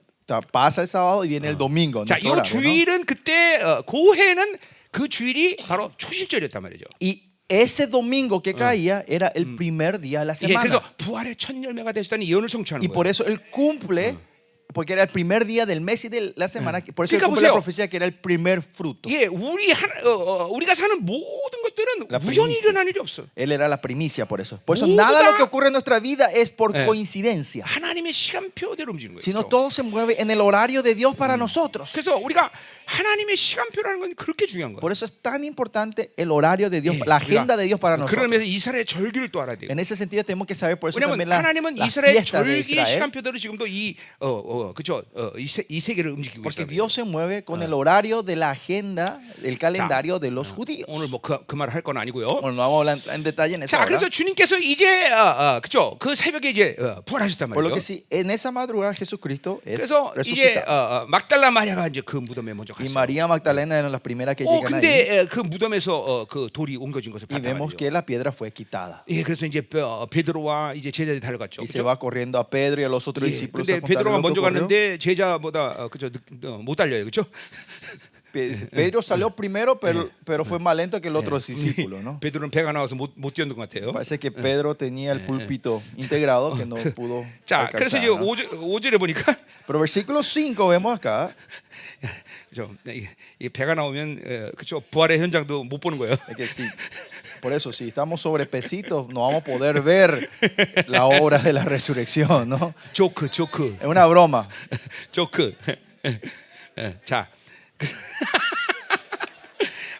pasa el sábado y viene el domingo. 자, 이 nuestro horario, ¿no? 주일은 그때 그 해는 그 주일이 바로 초실절이었단 말이죠. Y ese domingo que caía era el primer día de la 예, semana. 그래서 부활의 첫 열매가 되시다는 예언을 성취하는 Y por 거예요. eso él cumple, porque era el primer día del mes y de la semana, por eso él 그러니까 cumple la 보세요. profecía que era el primer fruto. 예, 우리가 사는 모든 것 것들은 La 우연히 primicia. 일어난 일이 없어. Él era la primicia por eso. Por eso 모두 nada de lo 다- que ocurre en nuestra vida es por 예. coincidencia, 하나님의 시간표대로 움직이는 거예요. sino 그렇죠? todo se mueve en el horario de Dios para nosotros. 그래서 우리가 하나님의 시간표라는 건 그렇게 중요한 거예요. Por eso es tan importante el horario de Dios, 예, la agenda de Dios para 그런 nosotros. 의미에서 이스라엘 절기를 또 알아야 돼요. En ese sentido tenemos que saber por eso 왜냐하면 también la 하나님은 이스라엘 fiesta de 절기의 Israel. 시간표대로 지금도 그죠? 이 세계를 움직이고 Porque 있어요. Dios se mueve con el horario de la agenda, el calendario de los judíos. 오늘 뭐 그 말을 할 건 아니고요. Bueno, no vamos a hablar en detalle en eso 자, ahora. 그래서 주님께서 이제 그죠? 그 새벽에 이제 부활하셨단 Por lo 말이에요. que sí, en esa madrugada Jesucristo es 그래서 이제 resucitado. 막달라 마리아가 이제 그 무덤에 먼저 Y 갔어요. María Magdalena eran las primeras que llegan ahí. 근데 그 무덤에서 그 돌이 옮겨진 것을 Y 봤단 vemos 말이에요. que la piedra fue quitada. 예, 그래서 이제 베드로와 이제 제자들이 달려갔죠. Y se 그죠? va corriendo a Pedro y a los otros 예, discípulos 근데 a contarle 베드로가 lo que 먼저 ocurrió. 갔는데 제자보다 그죠? 못 달려요, 그죠? Pedro salió primero, pero fue más lento que el otro discípulo, ¿no? 베드로는 배가 나와서 못 뛰었는 것 같아요. Parece que Pedro tenía el púlpito integrado que no pudo 자, 그래서 alcanzar, 이제 ¿no? 5절에 보니까 Pero versículo 5 vemos acá, 그죠? 이 배가 나오면 그죠? 부활의 현장도 못 보는 거예요. es que sí, por eso si estamos sobre pesitos no vamos a poder ver la obra de la resurrección, ¿no? 조크. Es una broma. 조크. 자.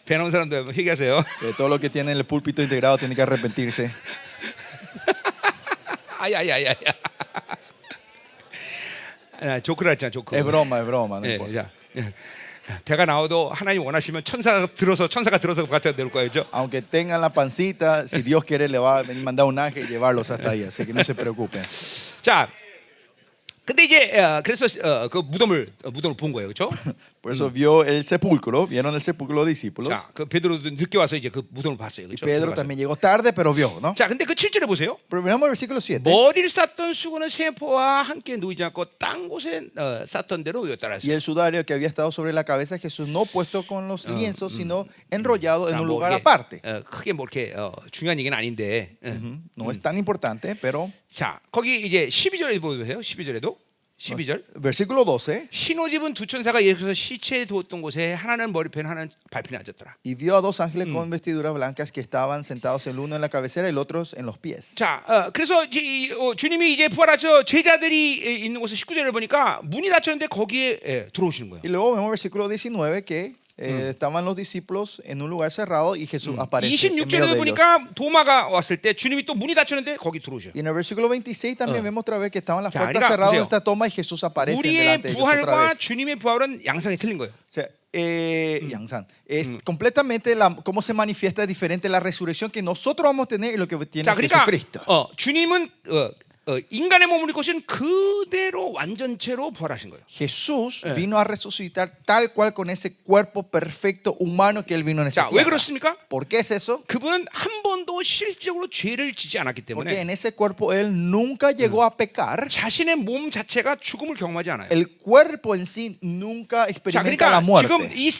배 나온 사람들 회개하세요. Sí, todo lo que tiene el púlpito integrado tiene que arrepentirse. 아야야야야. 조크라 했잖아, 조크. Es broma, no 예, importa. 자, 배가 나와도 하나님 원하시면 천사가 들어서 같이 내올 거예요, 그죠? Aunque tengan la pancita, si Dios quiere le va a mandar un ángel y llevarlos hasta ahí, así que no se preocupen. 자, 근데 이제 그래서 그 무덤을 본 거예요, 그렇죠? Por eso vio el sepulcro, vieron el sepulcro los discípulos. 자, 그 베드로도 늦게 와서 이제 그 무덤을 봤어요, Y 그렇죠? Pedro 들어가서. también llegó tarde, pero vio, ¿no? 자, 근데 그 7절에 보세요. Pero miramos el versículo 7. 머리를 쌌던 수건은 세포와 함께 누이지 않고 딴 곳에 쌌던 대로 놓였더라. Y el sudario que había estado sobre la cabeza de Jesús no puesto con los lienzos, sino enrollado en un lugar aparte. 크게 뭐 이렇게 중요한 얘기는 아닌데. No es tan importante, pero 자, 거기 이제 12절에 보세요. 12절에도 12절. versículo 12. 흰 옷 입은 두 천사가 예수께서 시체에 두었던 곳에 하나는 머리편 하나는 발편에 앉았더라. Y vio a dos ángeles con vestiduras blancas que estaban sentados el uno en la cabecera y el otro en los pies. 자, 그래서 이제 주님이 이제 부활하셔 제자들이 있는 곳에 19절을 보니까 문이 닫혔는데 거기에 들어오시는 거예요. Y luego vemos versículo 19 que estaban los discípulos en un lugar cerrado y Jesús aparece en medio 26절에 de ellos. 보니까 도마가 왔을 때 주님이 또 문이 닫혔는데 거기 들어오셔요. Y en el versículo 26 también vemos otra vez que estaban las 자, puertas 그러니까 cerradas 보세요. de esta toma y Jesús aparece 우리의 delante de ellos otra 부활과 vez. 주님의 부활은 양상이 틀린 거예요. O sea, Yang-san, es completamente cómo se manifiesta diferente la resurrección que nosotros vamos a tener y lo que tiene 자, 그러니까 Jesucristo. 주님은 인간의 몸을 입고 오신 그대로 완전체로 부활하신 거예요. Jesús vino a resucitar tal cual con ese cuerpo perfecto humano que él vino en esta 자, 왜 tierra. 그렇습니까? ¿Por qué es eso? 그분은 한 번도 실질적으로 죄를 지지 않았기 Porque 때문에 en ese cuerpo él nunca llegó a pecar. 자신의 몸 자체가 죽음을 경험하지 않아요. El cuerpo en sí nunca 자, experimenta la 그러니까 지금 muerte. 이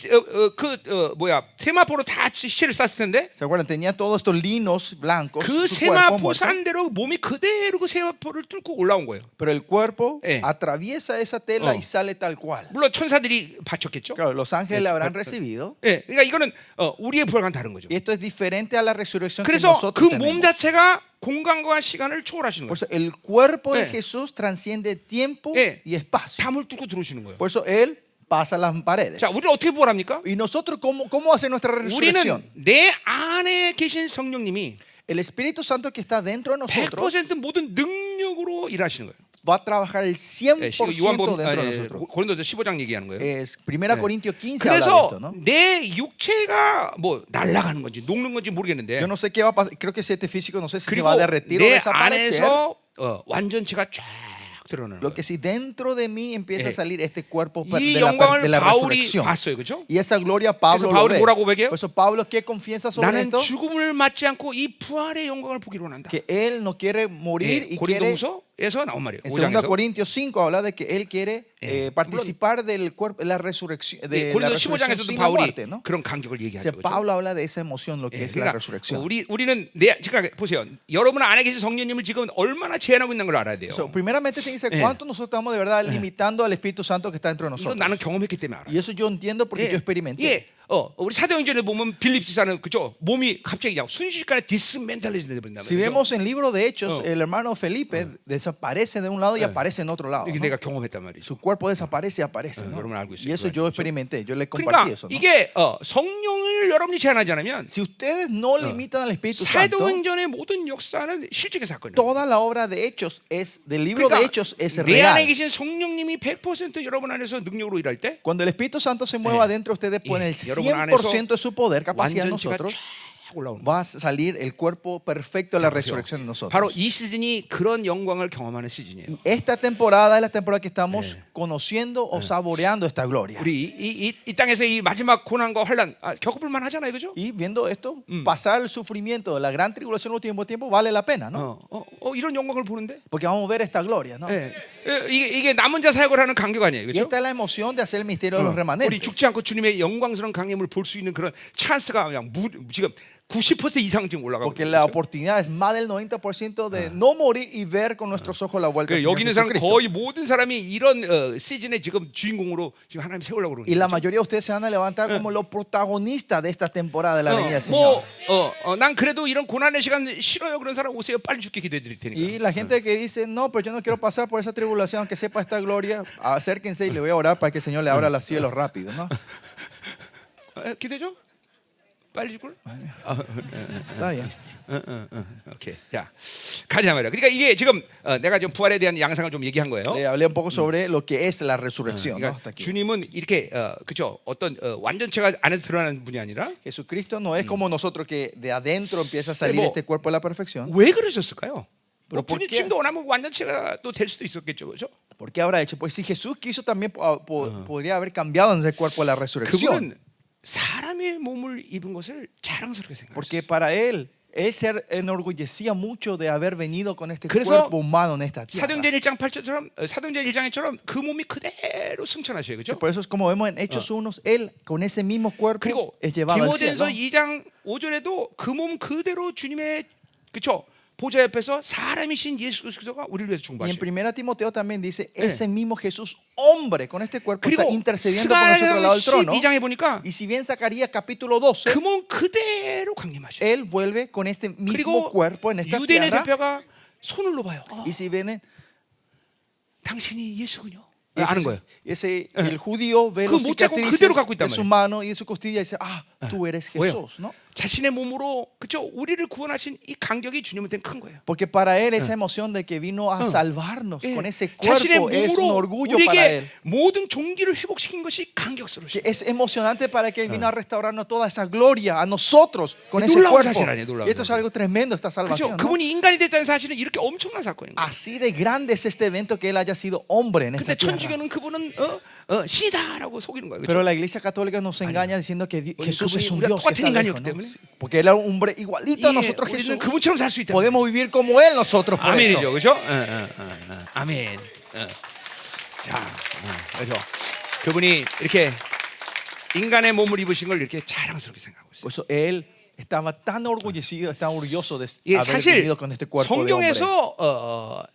세마포로 다 시체를 쌌을 텐데 ¿Se acuerdan? Tenía todos estos linos blancos. 그 Su cuerpo 세마포 muerto. 산 대로 몸이 그대로 그 세마포를 뚫고 올라온 거예요. Pero el cuerpo Eh. atraviesa esa tela Oh. y sale tal cual. 물론 천사들이 바쳤겠죠. Claro, los ángeles le habrán recibido. 예, 그러니까 이거는 우리의 부활과는 다른 거죠. Y esto es diferente a la resurrección que 그래서 nosotros 그 몸 tenemos. 자체가 공간과 시간을 초월하시는 Por 거예요. eso el cuerpo de Eh. Jesús transciende tiempo Eh. y espacio. 담을 뚫고 들어오시는 거예요. Por eso Él pasa las paredes. 자, 우리는 어떻게 부활합니까? ¿Y nosotros cómo hace nuestra resurrección? 우리는 내 안에 계신 성령님이 El Espíritu Santo que está dentro de nosotros 100% 모든 능력으로 일하시는 거예요. va a trabajar el 100% 요한복음 dentro de nosotros. 고린도서 15장 얘기하는 거예요. Es 1 Corintios 15 habla de 그래서 esto, ¿no? 내 육체가 뭐 날아가는 건지 녹는 건지 모르겠는데 Yo no sé qué va a pasar. Creo que si este físico no sé si se 그리고 va a derretir o 내 desaparecer. 안에서 완전체가 쫙 드러나는 Lo 거예요. que si dentro de mí empieza a salir este cuerpo 이 de 영광을 la 바울이 resurrección. 봤어요, 그렇죠? Y esa gloria Pablo 그래서 lo 바울이 ve. 뭐라고 고백해요? Por eso Pablo que confiesa sobre 나는 esto, 죽음을 맞지 않고 이 부활의 영광을 보기로 원한다. que él no quiere morir y quiere. 고린도후서에서 나온 말이에요. En 2 5장에서. Corintios 5 habla de que él quiere participar del cuerpo, de la resurrección, de la 고린도 resurrección 15장에서도 sin la 바울이 muerte, ¿no? 그런 간격을 O sea, 얘기하죠. 그렇죠? Pablo habla de esa emoción, lo que es la 그러니까 resurrección. 우리는 그러니까 보세요. 여러분 안에 계신 성령님을 지금 얼마나 제한하고 있는 걸 알아야 돼요. So, primeramente tiene que ser cuánto nosotros estamos de verdad limitando al Espíritu Santo que está dentro de 이건 nosotros. 나는 경험했기 때문에 알아요. Y eso yo entiendo porque yo experimenté. 우리 사도행전에 보면 빌립 지사는 그죠? 몸이 갑자기 그냥 순식간에 디스멘탈리즘 되버린단 Si 말이에요. vemos en el libro de Hechos, el hermano Felipe desaparece de un lado y aparece en otro lado. 이게 ¿no? 내가 경험했단 말이죠. Su cuerpo desaparece y aparece. ¿no? 여러분 알고 있어요. Y eso 그거 yo 알죠? experimenté, yo le 그러니까 compartí eso. ¿no? 이게 성령을 여러분이 제한하지 않으면 Si ustedes no limitan al Espíritu Santo, 사도행전의 모든 역사는 실적의 사건이에요. toda la obra de Hechos es del libro de 그러니까 Hechos es 내 안에 real. 계신 성령님이 100% 여러분 안에서 능력으로 일할 때 Cuando el Espíritu Santo se mueva adentro, ustedes ponen el 여러분 안에서 100% de su poder, capacidad en 완전체가 nosotros, 쫙 올라오는 거예요. va a salir el cuerpo perfecto de la resurrección de 바로 nosotros. 이 시즌이 그런 영광을 경험하는 시즌이에요. Y esta temporada es la temporada que estamos conociendo o saboreando esta gloria. 우리 이 땅에서 이 마지막 고난과 환란 겪어볼 만하잖아요, 그죠? Y viendo esto, pasar el sufrimiento de la gran tribulación en el último tiempo vale la pena, ¿no? 이런 영광을 보는데, Porque vamos a ver esta gloria, ¿no? 이게 남은 자 사역을 하는 간격 아니에요, Y 그죠? esta es la emoción de hacer el misterio de los 우리 remanentes. 죽지 않고 주님의 영광스러운 강림을 볼 수 있는 그런 찬스가 그냥 지금 90% 이상 지금 올라가고 Porque 있어요. la oportunidad es más del 90% de no morir y ver con nuestros ojos la vuelta del Señor 여기 있는 사람 Jesucristo. 거의 모든 사람이 이런 시즌에 지금 주인공으로 지금 하나님 세우려고 그러는 Y la 거죠. mayoría de ustedes se van a levantar como los protagonistas de esta temporada de la venida del Señor. 난 그래도 이런 고난의 시간 싫어요. 그런 사람 오세요. 빨리 죽게 기도해 드릴 테니까. Y la gente que dice, no, pero yo no quiero pasar por esa tribulación, aunque sepa esta gloria, acérquense y le voy a orar para que el Señor le abra los cielos rápido, ¿no? 기도죠? 빨리 죽을? Está bien. 오케이. 자, 가자 말이야. 그러니까 이게 지금 내가 지금 부활에 대한 양상을 좀 얘기한 거예요. Le hablé un poco sobre lo que es la resurrección, ¿no? 그러니까 Hasta aquí. 주님은 이렇게 그죠? 어떤 완전체가 안에서 드러나는 분이 아니라 Jesucristo no es como nosotros que de adentro empieza a salir 뭐, este cuerpo de la perfección. 왜 그러셨을까요? Pero ¿por qué? 지금도 원하면 완전체가 또 될 수도 있었겠죠, 그죠? ¿Por qué habrá hecho? Pues si Jesús quiso también podría haber cambiado en ese cuerpo de la resurrección. 그분은 사람의 몸을 입은 것을 자랑스럽게 생각했어요. Porque para él se enorgullecía mucho de haber venido con este 그래서 cuerpo humano en esta tierra. 사도행전 1장 8절처럼 사도행전 1장처럼 그 몸이 그대로 승천하셔요, Sí, 그렇죠? por eso es como vemos en Hechos 1, él con ese mismo cuerpo 그리고 es llevado al 디모데전서 cielo. 2장 5절에도 그 몸 그대로 주님의 그렇죠? 보좌 옆에서 사람이신 예수 그리스도가 우리를 위해서 Y en 중보하시고 1 Timoteo también dice, ese mismo Jesús, hombre, con este cuerpo está 그리고 intercediendo por nosotros al lado del trono. 12장에 보니까 Y si bien Zacarías capítulo 12, 그 몸 그대로 강림하셔요. él vuelve con este mismo 그리고 cuerpo en esta 유대인의 tierra. 대표가 손을 놓아요. Y si vienen, 당신이 예수군요. y 아는 거예요. el judío ve 그 los 못자국 cicatrices 그대로 갖고 있단 de su 말이에요. mano y de su costilla y dice, ah, tú eres Jesús, ¿no? 자신의 몸으로 그렇죠? 우리를 구원하신 이 간격이 주님한테는 큰 거예요. Porque para él esa emoción de que vino a salvarnos 예. con ese 자신의 cuerpo es un 몸으로 orgullo para 우리에게 él. 모든 종기를 회복시킨 것이 Que 감격스러우시죠. es emocionante para que él vino a restaurarnos toda esa gloria a nosotros con ese 놀라운 cuerpo. 사실 아니에요, 놀라운 Y esto es 사실. algo tremendo, esta 그렇죠? salvación. ¿no? 그분이 인간이 됐다는 사실은 이렇게 엄청난 사건인 거예요. Así de grande es este evento que él haya sido hombre en 근데 esta tierra. 천주교는 그분은 신이다라고 속이는 거예요. Pero 그렇죠? la iglesia católica nos engaña diciendo que Jesús es un 우리가 Dios que 똑같은 está 인간이었기 lejos, ¿no? 때문에. Porque él era un hombre igualito a 예, nosotros Jesús. 우리는 그분처럼 살 수 있다. Podemos vivir como él nosotros por eso. 아멘이죠, 그렇죠? 아멘. 자, 그래서 그분이 이렇게 인간의 몸을 입으신 걸 이렇게 자랑스럽게 생각하고 있어요. Por eso él estaba tan orgullecido, tan orgulloso de 예, haber 사실 vivido con este cuerpo de hombre. 성경에서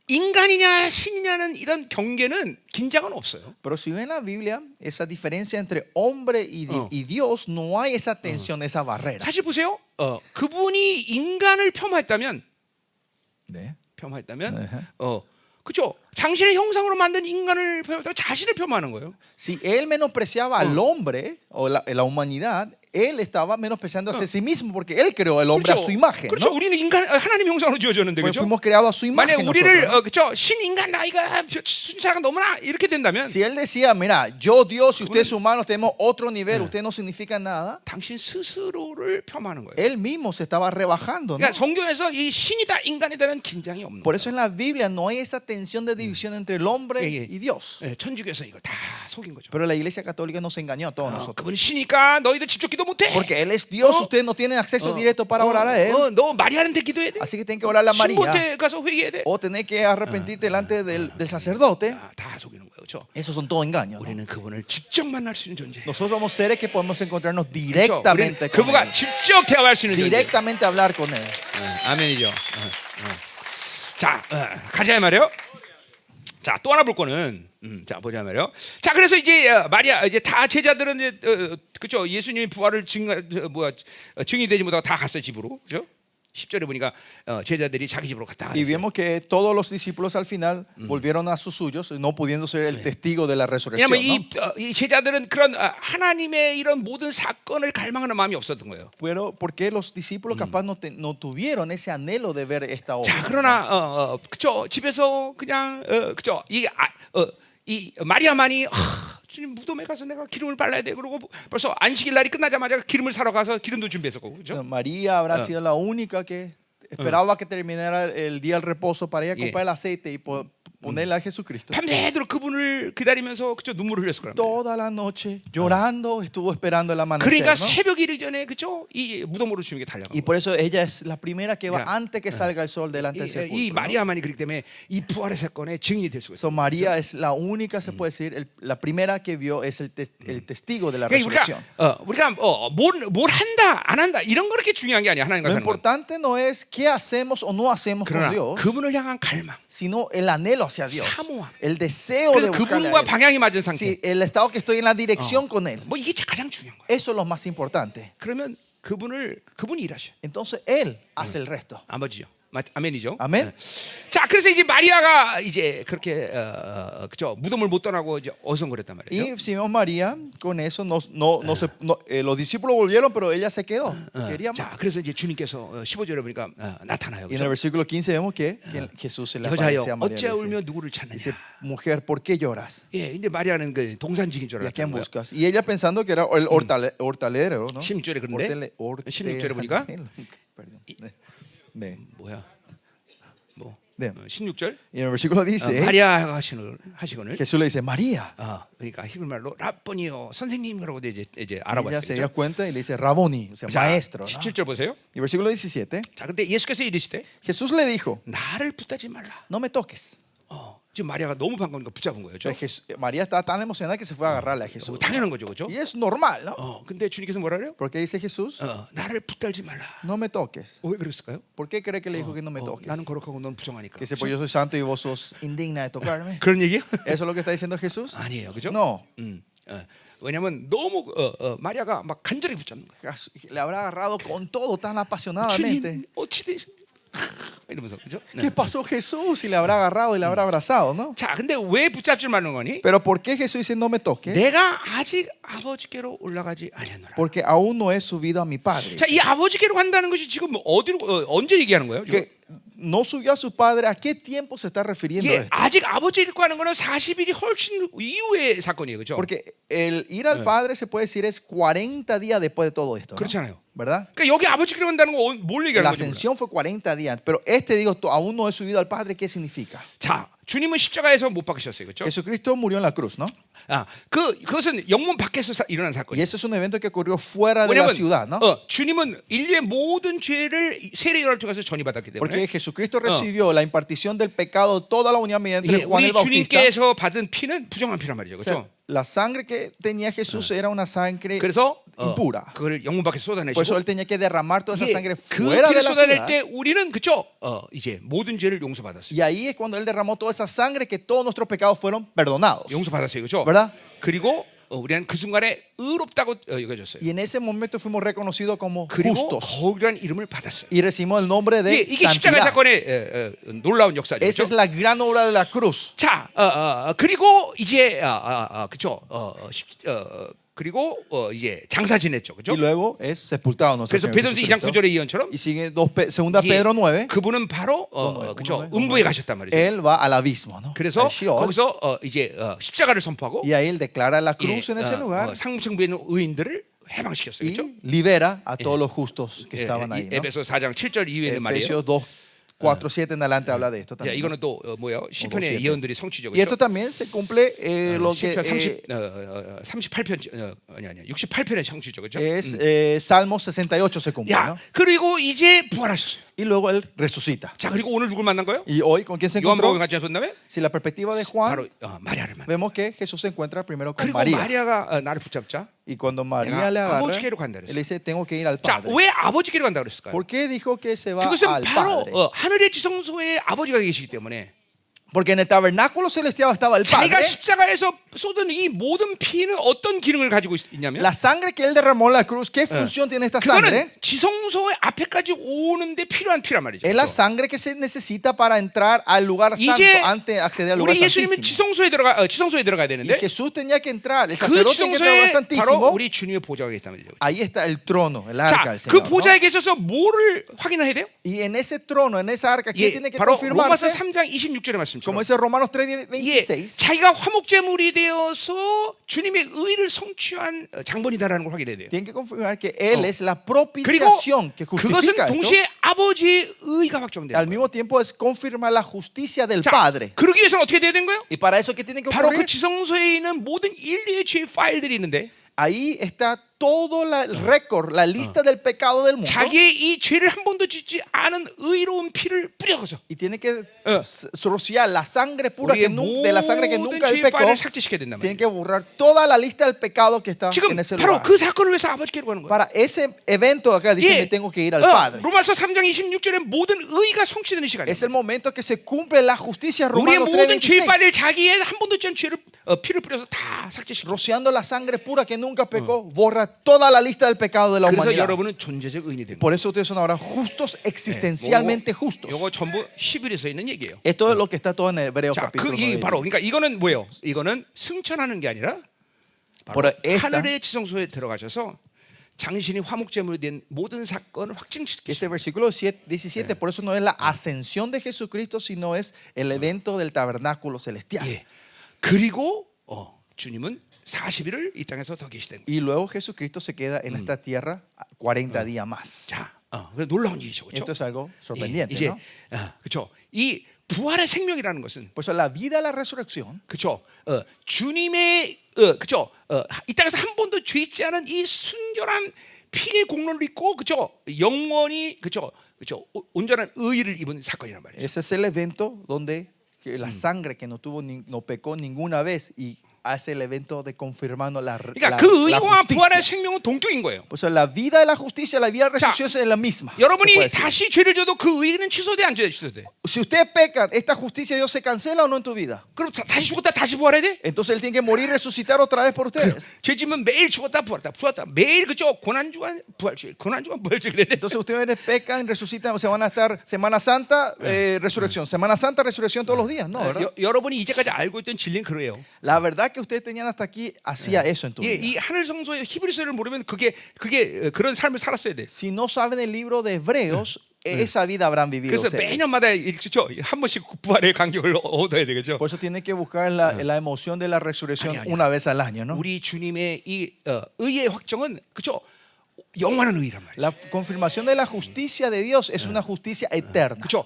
인간이냐 신이냐는 이런 경계는 긴장은 없어요. Pero si ven la Biblia, esa diferencia entre hombre y Dios, no hay esa tensión, esa barrera. 사실 보세요. 그분이 인간을 폄하했다면, 네. 그렇죠. 당신의 형상으로 만든 인간을 폄하했다가 자신을 폄하하는 거예요. Si él menospreciaba al hombre o la humanidad, él estaba menospreciando a sí mismo porque él creó al hombre a su imagen. 그렇죠. ¿no? 우리는 인간 하나님 형상으로 지어졌는데 Porque 그렇죠. fuimos creados a su 만약 imagen. 우리를 nosotros, ¿no? 그렇죠. 신인간 나이가 순사가 너무나 이렇게 된다면 Si él decía, mira, yo Dios y ustedes humanos tenemos otro nivel, ustedes no significan nada, 당신 스스로를 폄하하는 거예요. él mismo se estaba rebajando. ¿no? 그러니까 성경에서 이 신이다 인간이다는 긴장이 없는 Por 거예요. eso en la Biblia no hay esa tensión de división entre el hombre 예, 예. y Dios. 예, 천주교에서 이거 다 속인 거죠. Pero la iglesia católica nos engañó a todos nosotros. 그분은 신이니까 너희들 직접 기도 못해. Porque él es Dios, ustedes no tienen acceso directo para orar a él. 너 마리아한테 기도해야 돼. Así que tienen que orar a María. 신부한테 가서 회개해야 돼. O tener que arrepentirte delante del sacerdote. 다 속이는 거예요, 그렇죠? Esos son todos engaños. ¿no? 우리는 그분을 직접 만날 수 있는 존재. Nosotros somos seres que podemos encontrarnos 우리는 directamente con 그분과 él. 직접 대화할 수 있는 존재. Directamente hablar con él. 아멘이죠. 자, 가자 말이요. 자, 또 하나 볼 거는 자 보자 말이요. 자, 그래서 이제 마리아 이제 다 제자들은 이제 그죠? 예수님의 부활을 증이 되지 못하고 다 갔어요 집으로, 그죠? 10절에 보니까 제자들이 자기 집으로 갔다. Y vemos que todos los discípulos al final volvieron a sus suyos, no pudiendo ser el testigo de la resurrección. 왜냐하면 ¿no? 이 제자들은 그런 하나님의 이런 모든 사건을 갈망하는 마음이 없었던 거예요. Pero porque los discípulos capaz no tuvieron ese anhelo de ver esta obra. 자, 그러나 그죠? 집에서 그냥 그죠? 이 마리아만이 주님 무덤에 가서 내가 기름을 발라야 돼. 그러고 벌써 안식일 날이 끝나자마자 기름을 사러 가서 기름도 준비했었고, 그죠? María habrá sido la única que esperaba que terminara el día del reposo para ir a comprar el aceite y ponerle a Jesucristo. 밤새도록 그분을 기다리면서 그죠? 눈물을 흘렸을 거란 말이에요. Toda la noche llorando estuvo esperando el amanecer. 그러니까 ¿no? 새벽 이르기 전에 그죠? 이 무덤으로 주님께 달려가고. Y por eso ella es la primera que va Ya. antes que salga el sol delante del 이 sepulcro. ¿no? 마리아만이 그렇기 때문에 이 부활의 사건의 증인이 될 수가 있어요. So María es la única, se puede decir, la primera que vio es el testigo de la 그러니까 resurrección. 우리가 뭘 한다 안 한다 이런 거 그렇게 중요한 게 아니야 하나님과 Lo 사는 건. importante no es qué hacemos o no hacemos con 그러나 Dios, 그분을 향한 갈망, sino el anhelo hacia Dios, 사모함. el deseo de 그래서 buscarle a 그분과 Él. 방향이 맞은 상태. Sí, el estado que estoy en la dirección con Él. 뭐 이게 가장 중요한 거야. Eso es lo más importante. 그러면 그분이 일하셔. Entonces Él hace el resto. 아버지요. 아멘이죠. 아멘. 네. 자, 그래서 이제 마리아가 이제 그렇게 그죠 무덤을 못 떠나고 이제 어성거렸단 말이에요. Y si vemos María, con eso los discípulos volvieron, pero ella se quedó. Quería 자, más. 그래서 이제 주님께서 15절에 보니까 나타나요. Y en el 그죠? versículo 15 vemos que Jesús se le 여자여 aparece a María. 어찌 y 울며 Dice, 누구를 찾느냐? dice, mujer, ¿por qué lloras? 예, 근데 마리아는 그 동산직인 줄 ¿Y a quién 알았던 거예요. buscas? Y ella pensando que era el hortalero, ¿no? 16절에 그런데 16절에 보니까 Perdón. 네. 뭐야? 뭐 네. 16절 Y en el versículo dice, 마리아 하시거늘 Jesús le dice, María. 그러니까 히브리 말로 라보니요 선생님 그러고 이제 Y ella 알아봤어요. se dio cuenta y le dice, Raboni, o sea, 자, maestro. ¿no? 17절 보세요. Y versículo 17, 자, 근데 예수께서 이르시되 Jesús le dijo, 나를 붙잡지 말라. no me toques. 지금 마리아가 너무 반가우니까 붙잡은 거예요. 그렇죠? María estaba tan emocionada que se fue a agarrarle a Jesús. 당연한 거죠. 그렇죠? Y es normal, ¿no? 근데 주님께서 뭐라 그래요? ¿Por qué dice Jesús? 나를 붙들지 말라. No me toques. 왜 그랬을까요? ¿Por qué cree que le dijo que no me toques? 나는 거룩하고 넌 부정하니까. Que dice, pues yo soy santo y vos sos indigna de tocarme. 그런 얘기예요? ¿Eso es lo que está diciendo Jesús? 아니에요. 그죠? No. 왜냐면 너무 마리아가 막 간절히 붙잡는 거예요. Le habrá agarrado con todo tan apasionadamente. 주님 어찌 이러면서 그죠? ¿Qué pasó Jesús? Y le habrá agarrado y le habrá abrazado, ¿no? 자, 근데 왜 붙잡지 말는 거니? Pero ¿por qué Jesús dice no me toques? 내가 아직 아버지께로 올라가지 아니하노라. Porque aún no he subido a mi Padre. 자, 이 아버지께로 간다는 것이 지금 어디로 언제 얘기하는 거예요? 지금? Que no subió a su Padre, ¿a qué tiempo se está refiriendo 예, esto? 아직 아버지를 가는 거는 40일이 훨씬 이후의 사건이에요. 그렇죠? Porque el ir al Padre se puede decir es 40 días después de todo esto, ¿no? 그렇잖아요. ¿Verdad? 그러니까 여기 아버지께로 간다는 거 뭘 얘기하는 La 거죠? ascensión fue 40 días, pero este digo, aún no he subido al Padre, ¿qué significa? 자, 주님은 십자가에서 못 박히셨어요. 그렇죠? Jesucristo murió en la cruz, ¿no? 그것은 영문 밖에서 일어난 Y 사건이에요. eso es un evento que ocurrió fuera de la 왜냐면 ciudad, ¿no? 주님은 인류의 모든 죄를 세례 요한을 통해서 전이받았기 Porque 때문에 Jesucristo recibió la impartición del pecado de toda la humanidad mediante 예, Juan 우리 el Bautista. 주님께서 받은 피는 부정한 피란 말이죠. O sea, 그렇죠? la sangre que tenía Jesús era una sangre 그래서 impura. 그걸 영문 밖에 Por eso 쏟아내시고 él tenía que derramar toda esa 예, sangre 그 fuera de 피를 la 쏟아낼 ciudad. 때 우리는 그죠? 이제 모든 죄를 용서받았어요. Y ahí es cuando él derramó toda esa sangre que todos nuestros pecados fueron perdonados. 용서받았어요. 그렇죠? ¿Verdad? 그리고 우리는 그 순간에 의롭다고 여겨졌어요. Y en ese momento fuimos reconocidos como 그리고 justos. 거룩이라는 이름을 받았어요. Y recibimos el nombre de 이게 십자가 santidad. 사건의 놀라운 역사죠. Esa es la gran obra de la cruz. 자, 그리고 이제 그죠? 그리고 이제 장사 지냈죠, 그죠? Y luego es sepultado nuestro 그래서 Señor 베드로서 2장 Jesucristo. 9절의 예언처럼 Y sigue segunda Pedro 9. 그분은 바로 그죠? 음부에 가셨단 말이죠. Él va al abismo, ¿no? 그래서 Al Sheol. 거기서 이제 십자가를 선포하고 Y ahí él declara la 예, cruz en ese lugar 상층부에 있는 의인들을 해방시켰어요, 그렇죠? y libera a todos los justos que estaban ahí, ¿no? 에베소 4장 7절 이후에는 말이에요. Efesios 2, 4, 7 en adelante habla de esto 야, también. ¿no? 이거는 또 뭐예요? 시편의 7. 예언들이 성취죠, Y esto 그렇죠? también se cumple lo que 시편 38편 아니 68편의 성취죠, 그렇죠? es Salmo 68 se cumple, 야, ¿no? 그리고 이제 부활하셨어요. Y luego él resucita. 자, 그리고 오늘 누굴 만난 거예요? Y hoy, ¿con quién se 요한복음 encontró? 같이 본 다음에 Si la perspectiva de Juan, 바로 마리아를 만나. vemos que Jesús se encuentra primero con 그리고 María. 마리아가 나를 붙잡자. Y cuando 내가 María le agarra, 아버지께로 간다 그랬어요. él dice, tengo que ir al 자, Padre. 왜 아버지께로 간다 그랬을까요? ¿Por qué dijo que se va 그것은 al 바로 Padre? 하늘의 지성소에 아버지가 계시기 때문에 Porque en el tabernáculo celestial estaba el 자기가 Padre. 십자가에서 쏟은 이 모든 피는 어떤 기능을 가지고 있냐면 La sangre que él derramó en la cruz, ¿qué función tiene esta sangre? 그거는 지성소의 앞에까지 오는데 필요한 피란 말이죠. Es la sangre que se necesita para entrar al lugar santo 이제 antes de acceder al lugar 우리 예수님은 santísimo. 지성소에 들어가야 Y 되는데 Jesús tenía que entrar, el 그 sacerdote tenía que entrar al lugar 지성소에 바로 santísimo. 우리 주님의 보좌가 있단 말이죠. Ahí está el trono, el arca 자, del 그 Señor. ¿no? 보좌에 계셔서 뭐를 확인해야 돼요? Y en ese trono, en esa arca, ¿qué 예, tiene que 바로 로마서 confirmarse? 3장 26절의 말씀처럼 Como dice Romanos 예, 3:26. 자기가 화목제물이 되어서 주님의 의를 성취한 장본이다라는 걸 확인해야 돼요. Tiene que confirmar que Él es la 그리고 propiciación que 그것은 justifica esto. 동시에 아버지의 의가 Al 확정돼요. mismo tiempo es confirmar la justicia del 자, Padre. 그러기 위해서는 어떻게 돼야 되는 거예요? Y para eso, ¿qué tiene que 바로 그 ocurrir? 지성소에 있는 모든 인류의 죄 파일들이 있는데 Ahí está todo el récord, la lista del pecado del mundo. 자기의 이 죄를 한 번도 짓지 않은 의로운 피를 뿌려서 Y tiene que rociar la sangre pura 우리의 de la sangre que 모든 nunca él 죄 pecó. 파일을 삭제시켜야 된단 Tiene 말이에요. que borrar toda la lista del pecado que está 지금 en ese 바로 lugar. 그 사건을 위해서 아버지께로 가는 거예요. Para ese evento acá dice, me tengo que ir al Padre. 로마서 3장 26절에 모든 의가 성취되는 시간이에요. Es el momento que se cumple la justicia. 우리의 Romanos 모든 죄 3:26. 파일을 자기의 한 번도 짓지 않은 죄를 피를 뿌려서 다 삭제시켜. Rociando la sangre pura que nunca pecó, borra toda la lista del pecado de la 그래서 humanidad. 여러분은 존재적 의인이 된 거예요. Por eso ustedes son ahora justos, existencialmente justos. 이거 전부 11에서 있는 얘기예요. Esto es lo que está todo en Hebreos 자, capítulo 이 9. 바로 그러니까 이거는 뭐예요? 이거는 승천하는 게 아니라 바로 Por esta- 하늘의 지성소에 들어가셔서 당신이 화목제물이 된 모든 사건을 확증시키시고 Este versículo 17, por eso no es la ascensión de Jesucristo, sino es el evento del tabernáculo celestial. 예. 그리고 주님은 40일을 이 땅에서 더 계시된 거예요. Y luego Jesucristo se queda en esta tierra 40 días más. 자, 그 놀라운 일이죠, 그렇죠? Esto es algo 예, sorprendente, 이제 ¿no? 그렇죠. 이 부활의 생명이라는 것은 Por eso la vida de la resurrección 그렇죠. 주님의 그렇죠. 이 땅에서 한 번도 죄 있지 않은 이 순결한 피의 공로를 입고 그렇죠. 영원히 그렇죠. 온전한 의를 입은 사건이란 말이에요. ese es el evento donde que la sangre que no tuvo no pecó ninguna vez y hace el evento de confirmando la 그러니까 그 la 의와 부활의 justicia. 생명은 동격인 거예요. Por eso la vida de la justicia, la vida de la resurrección es la misma. se 여러분이 puede decir. 다시 죄를 져도 그 의는 취소돼 안 취소돼? Si usted peca, ¿esta justicia de Dios se cancela o no en tu vida? 그럼 다시 죽었다 다시 부활해야 돼? Entonces Él tiene que morir y resucitar otra vez por ustedes. 죄 지면 매일 죽었다 부활했다 매일 그죠 고난주간 부활주일 고난주간 부활주일 그래야 돼. Entonces ustedes pecan, resucitan, o se van a estar Semana Santa, resurrección. Semana Santa, resurrección todos los días, ¿no? ¿verdad? 여러분이 이제까지 알고 있던 진리는 그래요. La verdad que ustedes tenían hasta aquí hacía eso en tu 예, vida. 이 하늘 성소의 히브리서를 모르면 그게 그런 삶을 살았어야 돼. Si no saben el libro de Hebreos, esa vida habrán vivido 그래서 ustedes. 매년마다 그렇죠 한 번씩 부활의 간격을 얻어야 되겠죠. Por eso tienen que buscar la emoción de la resurrección 아니, 아니. una vez al año, ¿no? 우리 주님의 이 의의 확정은 그렇죠 영원한 의란 말이에요. La confirmación de la justicia de Dios es una justicia eterna. 그렇죠.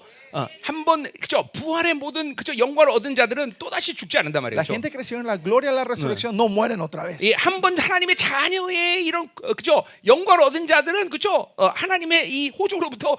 한번 그렇죠 부활의 모든 그렇죠 영광을 얻은 자들은 또 다시 죽지 않는단 말이에요. La gente que recibe la gloria de la resurrección no mueren otra vez. 한번 하나님의 자녀의 이런 그죠 영광을 얻은 자들은 그죠 하나님의 이 호중으로부터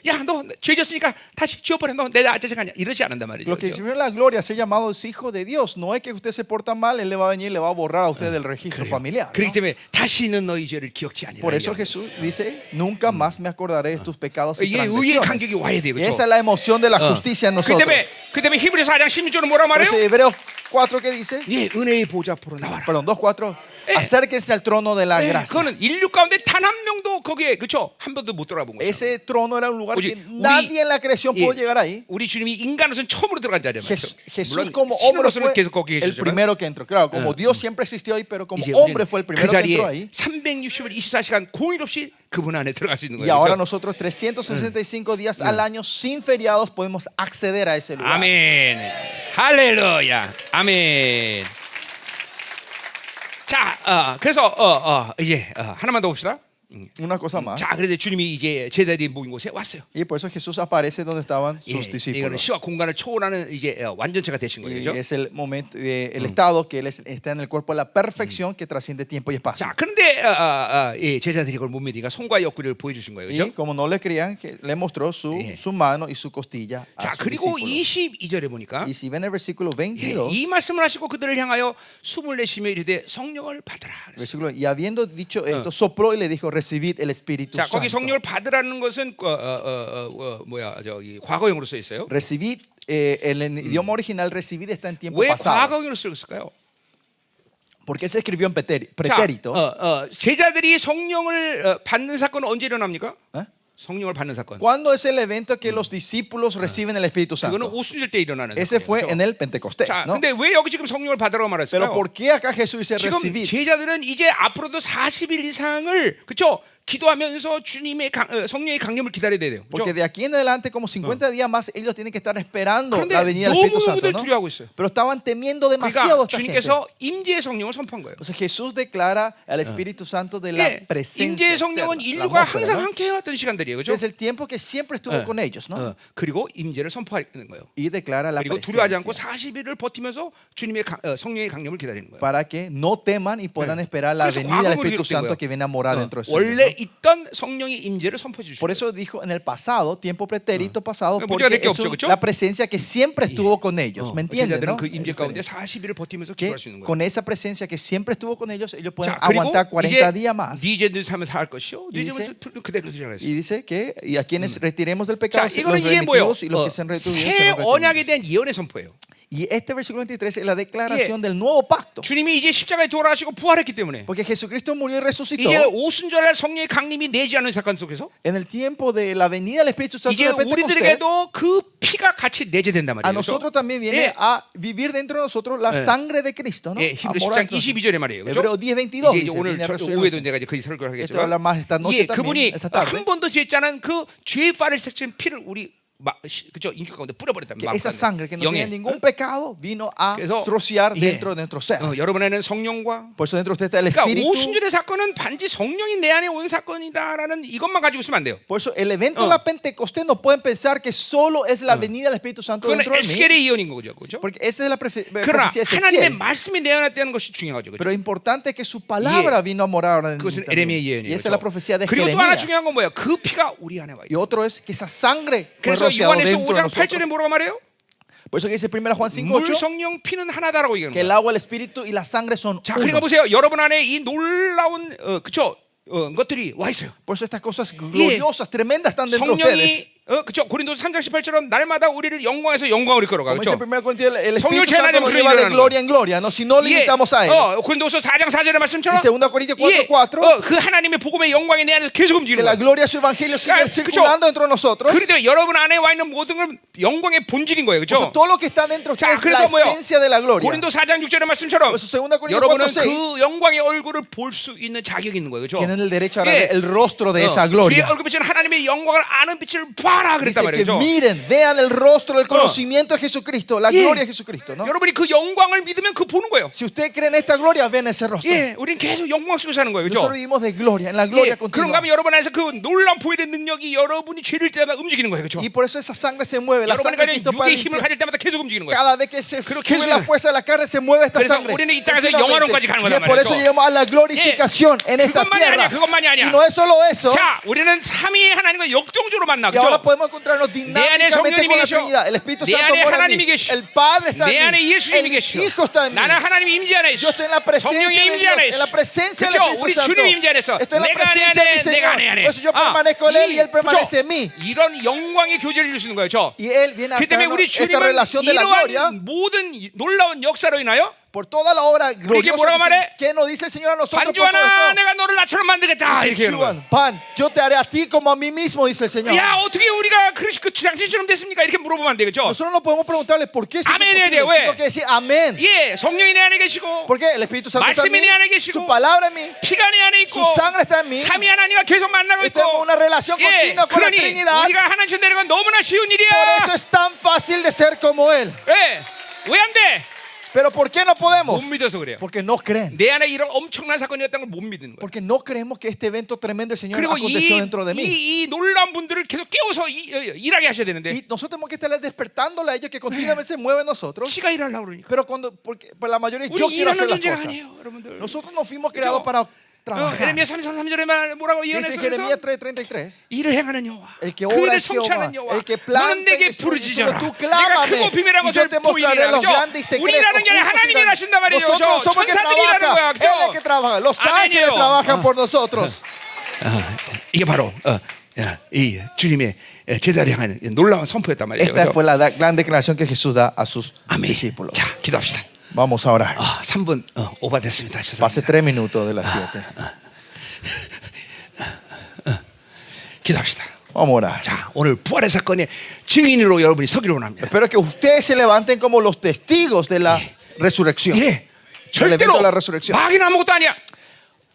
야 너 죄졌으니까 다시 지워버려 너 내 아저씨 아니야 이러지 않는단 말이죠. Los que reciben la gloria, ser llamados hijos de Dios, no es que usted se porta mal, Él le va a venir y le va a borrar a usted del registro familiar. ¿no? 그렇기 때문에 다시는 너희 죄를 기억지 아니하리라. Por eso Jesús dice, nunca más me acordaré de tus pecados y 이게 의의 간격이 와야 transgresiones. 돼요. Y esa es la emoción de la justicia en 그 nosotros. 때문에 히브리서 4장 16절은 뭐라 Por eso 말해요? Hebreos 4 que dice, 예, 은혜의 보좌 앞으로 나와라. perdón, 2:4, acérquense al trono de la gracia. 그거는 인류 가운데 단 한 명도 거기에 그렇죠 한 번도 못 들어가 본 거예요. Ese trono era un lugar Oye, que nadie en la creación pudo llegar ahí. 우리 주님이 인간으로서는 처음으로 들어간 자리란 말이죠. Jesús como hombre 신으로서는 fue 계속 거기 el 계시지만 primero que entró. Claro, como Dios siempre existió ahí, pero como 이제 hombre 우리는 fue el 그 primero que entró 자리에 ahí. 360일 24시간 공일 없이 그분 안에 들어갈 수 있는 Y 거예요. ahora 그렇죠? nosotros 365 días al año sin feriados podemos acceder a ese lugar. 아멘. 할렐루야. 아멘. 자, 그래서 이제 하나만 더 봅시다. Una cosa más. 자, 그래서 주님이 이제 제자들이 모인 곳에 왔어요. Y por eso Jesús aparece donde estaban sus 이거는 discípulos. 시와 공간을 초월하는 이제 완전체가 되신 거예요. Y 그렇죠? es el momento, el estado que él está en el cuerpo de la perfección que trasciende tiempo y espacio. 자, 그런데 제자들이 그걸 못 믿으니까 손과 옆구리를 보여주신 거예요. Y 그렇죠? como no le creían, le mostró su mano y su costilla a 자, sus 그리고 discípulos. 22절에 보니까 Y si ven el versículo 이 22, 말씀을 하시고 그들을 향하여 숨을 내쉬며 이르되 성령을 받으라. versículo, y habiendo dicho esto, sopló y le dijo, recibid el Espíritu 자, 거기 Santo. 성령을 받으라는 것은 뭐야 저기 과거형으로 써 있어요. Recibid el idioma original recibida está en tiempo 왜 pasado. 과거형으로 썼을까요? ¿Por qué se escribió en 자, pretérito? 제자들이 성령을 받는 사건은 언제 일어납니까? ¿Eh? 성령을 받는 사건. ¿Cuándo es el evento que los discípulos reciben el Espíritu 그거는 Santo? 오순절 때 일어나는 Ese fue 사건이에요. en el Pentecostés, 자, ¿no? 근데 왜 여기 지금 성령을 받으라고 Pero 말했을까요? ¿por qué acá Jesús dice 지금 recibir? 제자들은 이제 앞으로도 40일 이상을 그렇죠? 기도하면서 주님의 성령의 강림을 기다려야 돼요. Porque 그렇죠? de aquí en adelante, como 50 días más, ellos tienen que estar esperando 그런데 la venida del Espíritu Santo, 너무들 ¿no? 두려워하고 있어요. Pero estaban temiendo demasiado 그러니까 esta gente. 주님께서 임재의 성령을 선포한 거예요. Entonces Jesús declara al Espíritu Santo de la 예, presencia 임재의 externa, 성령은 la 인류가 atmósfera, 항상 ¿no? 함께 해왔던 시간들이에요. Ese 그렇죠? es el tiempo que siempre estuvo con ellos, ¿no? 그리고 임재를 선포하는 거예요. Y declara la 그리고 두려워하지 않고 presencia 40일을 버티면서 주님의 성령의 강림을 기다리는 거예요. para que no teman y puedan esperar la 그래서 venida del 과거로 Espíritu 기록된 Santo 거예요. que viene a morar dentro de su 원래 있던 성령의 임재를 선포해 주시고 Por eso dijo en el pasado, tiempo pretérito pasado, 문제가 porque 될 게 es 없죠, 그렇죠? la presencia que siempre estuvo con ellos. ¿Me entienden? 제자들은 ¿no? 그 임재 Es 가운데 diferente. 40일을 버티면서 Que 기도할 수 있는 거예요. con esa presencia que siempre estuvo con ellos, ellos pueden 자, 그리고 aguantar 40 이제 días más. 네 죄를 사면 살 것이요. 네 Y 죄를 그대로 두려라 Y dice que y a quienes retiremos del 자, pecado, los 이거는 이게 뭐예요? remitidos y los que se han retenido 새 serán 언약에 retenidos. 대한 예언의 선포예요. Y este versículo 23 es la declaración del nuevo pacto. 주님이 이제 십자가에 돌아가시고 부활했기 때문에 Porque Jesucristo murió y resucitó. 이제 오순절날 성령의 강림이 내지 않는 사건 속에서 En el tiempo de la venida del Espíritu Santo 이제 de Pentecostés, 우리들에게도 그 피가 같이 내재된단 a 말이에요. nosotros 그렇죠? también viene 예. a vivir dentro de nosotros la sangre de Cristo, ¿no? 예, A 히브리 morar 10장 dentro de nosotros. 22절에 말이에요. 그렇죠? Hebreo 10:22 이제 dice, 오늘 viene a resolver 오후에도 eso. 내가 이제 거기 설교를 Esto habla 하겠지만 más esta noche 예, también, 그분이 esta tarde. 한 번도 죄지 않은 그 죄의 파를 색친 피를 우리 그죠 인격 가운데 뿌려버렸단 Que 말이에요. esa sangre que no tenía ningún pecado vino a 그래서, rociar 예. dentro de nuestro ser. 여러분에는 성령과 Por eso dentro de usted está el 그러니까 Espíritu. 오순절의 사건은 반드시 성령이 내 안에 온 사건이다라는 이것만 가지고 있으면 안 돼요. Por eso el evento de la Pentecostés no pueden pensar que solo es la venida del Espíritu Santo 그건 dentro de mí. 에스겔의 예언인 거죠. 그렇죠? Porque esa es la 그러나 profecía de 하나님의 Ezequiel. 말씀이 내 안에 있다는 것이 중요하죠. 그렇죠? Pero es importante que su palabra vino a morar ahora en mí 그것은 también. 에레미야의 Y 예언이에요. esa es la profecía de 그리고 또 하나 Jeremías. 중요한 건 뭐예요? 그 피가 우리 안에 와 Y 있어요. otro es que esa sangre fue 그래서 rociada 요한에서 dentro de 5장 8절에 nosotros. 뭐라고 말해요? Por eso que dice 1 Juan 물, 5:8 성령, 피는 하나다라고 얘기하는 que el 거예요. agua, el espíritu y la sangre son 자, uno. 그러니까 보세요. 여러분 안에 이 놀라운 그쵸 것들이 와 있어요. Por eso estas cosas gloriosas, tremendas están dentro de ustedes. 성령이 그쵸 고린도서 3장 18처럼 날마다 우리를 영광에서 영광으로 이끌어가. Como dice 그렇죠? en 1 Corintios, el 성령 Espíritu Santo 제한하면 nos 그런 lleva 일을 de 하는 gloria en gloria, ¿no? Si no limitamos a él. 고린도서 4장 4절의 말씀처럼 Y 2 Corintios 예, 4:4 그 하나님의 복음의 영광이 내 안에서 계속 que 움직이는 la 거예요. gloria de su evangelio sigue 그러니까, circulando dentro de nosotros. 그렇기 때문에 여러분 안에 와 있는 모든 건 영광의 본질인 거예요. Por eso 그렇죠? todo lo que está dentro de 자, ustedes es la 그래서 뭐요? esencia de la gloria. 고린도 4장 6절의 말씀처럼 Por eso 2 Corintios 여러분은 4:6 그 영광의 얼굴을 볼 수 있는 자격이 있는 거예요. 그렇죠? tienen el derecho a 예. ver el rostro de esa 주의 gloria. 얼굴 비치는 하나님의 영광을 아는 빛을 봐라 Dice 그랬단 que 말이죠. miren, vean el rostro del conocimiento de Jesucristo, la 예. gloria de Jesucristo, ¿no? 여러분이 그 영광을 믿으면 그 보는 거예요. Si usted cree en esta gloria, ven ese rostro. 예, 우리는 계속 영광 속에 사는 거예요. Nosotros 그렇죠? vivimos de gloria, en la gloria 예, continua. 그런가 하면 여러분 안에서 그 놀라운 보혈의 능력이 여러분이 죄를 때마다 움직이는 거예요. 그렇죠? Y por eso esa sangre se mueve, la 여러분이 sangre de 가진 Cristo para 육의 힘을 limpiar. 가질 때마다 계속 움직이는 거예요. Cada vez que se 그리고 sube 계속 la fuerza de la carne, se mueve esta 그래서 sangre. 우리는 이 땅에서 continuamente. 영화론까지 가는 Y 거란 por eso 말이죠. llegamos a la glorificación en esta 그것만이 아니야, tierra. 그것만이 아니야. Y no es solo eso. 자, 우리는 삼위의 하나님과 역동적으로 만나. Y ahora 그렇죠? podemos encontrarnos dinámicamente con la 계셔. Trinidad. El Espíritu 내 Santo 안에 mora en 하나님이 mí. 계셔. El Padre está 내 en 안에 mí. 예수님이 El 계셔. Hijo está en mí. 나는 하나님 임재 안에 Yo 있어. estoy en la presencia 성령의 de 임재 Dios, 안에 en la 있어. presencia del 그렇죠? Espíritu 우리 Santo. 주님 임재 안에서 Estoy en la 내가 안에 presencia de mi 안에 내가 Señor. 안에 안에. Por eso yo permanezco en Él y Él permanece en mí. 이런 영광의 교제를 이루시는 거예요. 저. Y Él viene a 그 때문에 traernos 우리 esta 주님은 relación de la gloria. 이러한 모든 모든 놀라운 역사로 인하여 Por toda la obra 뭐라고 말해? gloriosa que nos dice el Señor a nosotros por todo 반주하나 esto. 내가 너를 나처럼 만들겠다 이렇게 Dice 하는 거예요. Juan, pan, yo te haré a ti como a mí mismo, dice el Señor. 야 어떻게 우리가 그 당신처럼 됐습니까? 이렇게 물어보면 안 되겠죠? Nosotros no podemos preguntarle por qué se hizo Amén, posible, ¿왜? sino que decir amén. 예, 성령이 내 안에 계시고 Porque el Espíritu Santo está en mí, 말씀이 내 안에 계시고 su palabra en mí, 피가 내 안에 있고 su sangre está en mí. 삼위 하나님과 계속 만나고 있고 Tenemos una relación 예, continua con la 그러니 Trinidad. 우리가 하나님처럼 되는 건 너무나 쉬운 Por 일이야. eso es tan fácil de ser como Él. 예, 왜 안 돼? Pero ¿por qué no podemos? 못 믿어서 그래요. Porque no creen. 내 안에 이런 엄청난 사건이었다는 걸 못 믿는 거예요. Porque no creemos que este evento tremendo del Señor 그리고 aconteció dentro de mí. 이 놀라운 분들을 계속 깨워서 일하게 하셔야 되는데 Y nosotros tenemos que estar despertándole a ellos que continuamente se mueven nosotros. 지가 일하려고 그러니까. Pero porque pues la mayoría yo 우리 quiero hacer 일하는 las 존재가 cosas. 아니에요, 여러분들. Nosotros no fuimos creados para trabajar. 에레미야 33절에 뭐라고 Dice 예언했어? Jeremías 3:33. 일을 행하는 여호와, El que obra 그를 es Jehová, 성취하는 여호와, el que 너는 planta 내게 y destruye, 부르짖어라. tú 내가 clámame 크고 비밀한 y yo 것을 te mostraré 보이리라. los grandes y 그죠? secretos. 우리라는 게 아니라 ocultos y 하나님이 grandes. 일하신단 말이에요. Nosotros no somos que 천사들이 일하는 거야. trabajan, Él es el que trabaja. Los ángeles 아멘이에요. trabajan por nosotros. 이게 바로 이 주님의 제자를 향한 놀라운 선포였단 말이에요. Esta 그죠? fue la gran declaración que Jesús da a sus 아멘. discípulos. 자, 기도합시다. Vamos a orar. 3분 오버됐습니다. Pase 죄송합니다. 3 minutos de las 7. 기도합시다. Vamos a orar. 자, 오늘 부활의 사건의 증인으로 여러분이 서기를 원합니다. Espero que ustedes se levanten como los testigos de la resurrección. 예, El evento 절대로 de la resurrección. 마귀는 아무것도 아니야.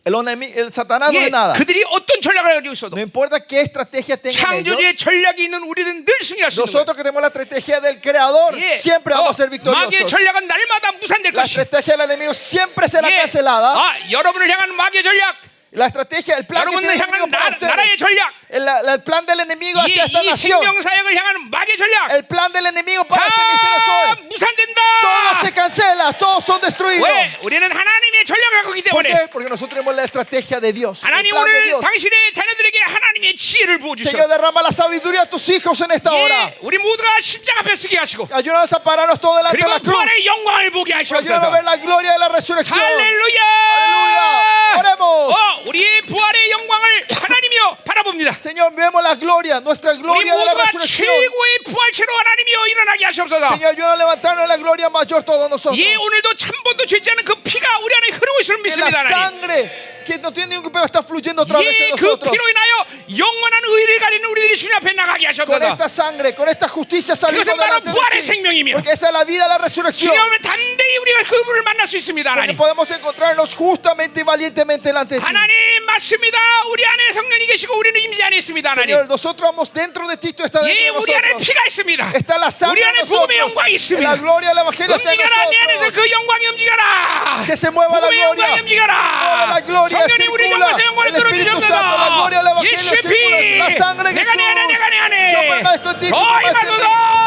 El Satanás no 예, es nada. 그들이 어떤 전략을 가지고 있어도 No importa qué estrategia tengan ellos. 창조주의 전략이 있는 우리는 늘 승리할 수 있는 거예요. Nosotros que tenemos la estrategia del Creador, 예, siempre vamos a ser 마귀의 victoriosos. 전략은 날마다 무산될 La 것이다. estrategia del enemigo siempre será 예, cancelada. 여러분을 향한 마귀의 전략, La estrategia, el plan que 여러분을 tiene el enemigo 향한 para 나라의 ustedes. 전략, El plan del enemigo hacia esta 이 nación. 생명사역을 향한 마귀의 전략 El plan del enemigo para este ministerio 다 hoy. 무산된다. Todo se cancela, todos son destruidos. 왜? 우리는 하나님의 전략을 갖고 있기 ¿Por 때문에. qué? Porque nosotros tenemos la estrategia de Dios. El 하나님 plan de 오늘 Dios. 당신의 자녀들에게 하나님의 지혜를 부어주셔. Señor, derrama la sabiduría a tus hijos en esta hora. 예, 우리 모두가 십자가 앞에 서게 하시고, Ayúdanos a pararnos todos delante de 그리고 la cruz. 부활의 영광을 보게 Ayúdanos a 하시옵소서. ver la gloria de la resurrección. 할렐루야. Aleluya. Oremos. 우리의 부활의 영광을 하나님이여 바라봅니다. Señor, vemos la gloria, nuestra 우리 gloria de la 모두가 resurrección. 최고의 부활체로 하나님이여 일어나게 하시옵소서. Señor, ayúdanos a levantarnos en la gloria mayor todos nosotros. 예, 오늘도 한 번도 죄지 않은 그 피가 우리 안에 흐르고 있음을 Que la 믿습니다. 하나님. sangre que no tiene ningún pecado está fluyendo otra vez en 예, 그 nosotros. 피로 인하여 영원한 의를 가진 우리들이 주님 앞에 나가게 Con 하셨도다. esta sangre, con esta justicia salimos 그것은 바로 delante 부활의 de ti. 생명이며 Porque esa es la vida de la resurrección. 주님의 담대히 우리가 그분을 만날 수 있습니다. Porque 하나님. podemos encontrarnos justamente y valientemente delante de ti. 하나님 맞습니다. 우리 안에 성령이 계시고 우리는 임재 안에 있습니다. 하나님. Señor, nosotros vamos dentro de ti, tú estás 예, dentro de 우리 안에 nosotros. 피가 있습니다. Está la sangre 우리 de 안에 복음의 nosotros. 영광이 있습니다. La gloria del evangelio está en 움직여라. 내 안에서 nosotros. 그 영광이 움직여라. Que se mueva la 복음의 gloria. 영광이 움직여라. Mueva la gloria, 성령이 우리 circula. 영광에서 영광을 El Espíritu Santo, la gloria del evangelio 예수의 피. circula. La sangre de 내가 내 안에, Jesús. 내가 내 Yo 안에. permanezco en ti, tú 더 permaneces en mí. 임하소서.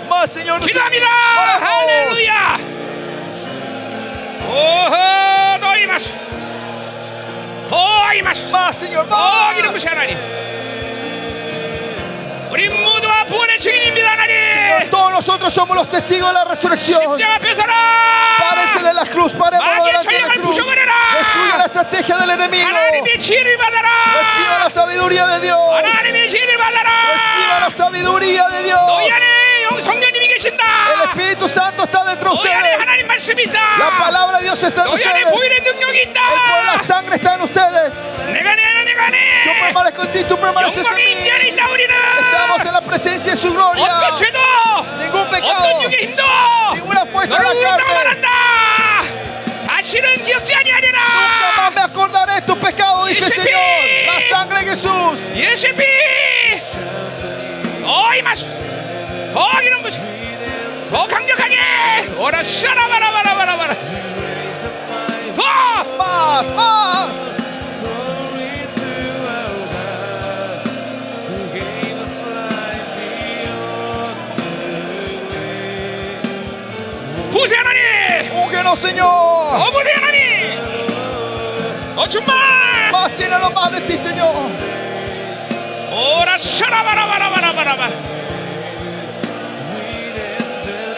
Más, Señor. 기도합니다. Oramos. 할렐루야. 오호, 더 임하소. 더 임하소. Más, Señor. 더 Más. 기름 부으시 하나님. 우리 모두가 부활의 증인입니다. 하나님. Señor, todos nosotros somos los testigos de la resurrección. 십자가 앞에 서라. Párese de la cruz, parémonos 마귀의 delante de la 전략을 cruz. 부셔버려라. Destruye la estrategia del enemigo. 하나님의 지혜를 받아라. Reciba la sabiduría de Dios. 하나님의 지혜를 받아라. Reciba la sabiduría de Dios. 너희 안에 성령님이 계신다. El Espíritu Santo está dentro de 너희 안에 ustedes. 하나님 말씀이 있다. La palabra de Dios está en 너희 안에 ustedes. 보일의 능력이 El poder, la 있다. sangre está en ustedes. 내가 내 안에 내가 Yo 안에 permanezco en ti, tú permaneces en 영광의 mí. 임재 안에 있다. 우리는 Estamos en la presencia de su gloria. 어떤 죄도 Ningún pecado, 어떤 육의 힘도 ninguna fuerza de 너를 la 운다고 carne. 말한다. 다시는 기억지 Nunca 아니하리라. más me acordaré de tus pecados, dice el Ese Señor. pi. La sangre de Jesús. 예수의 피. 어이 마시. 더 기름 부시. 더 강력하게. 오라 샤라바라바라바라바라. 더. Más, más. 부시 하나님. Úngenos, Señor. 부시 하나님. 정말. Más, llénanos más de ti, Señor. 오라 샤라바라바라바라바라.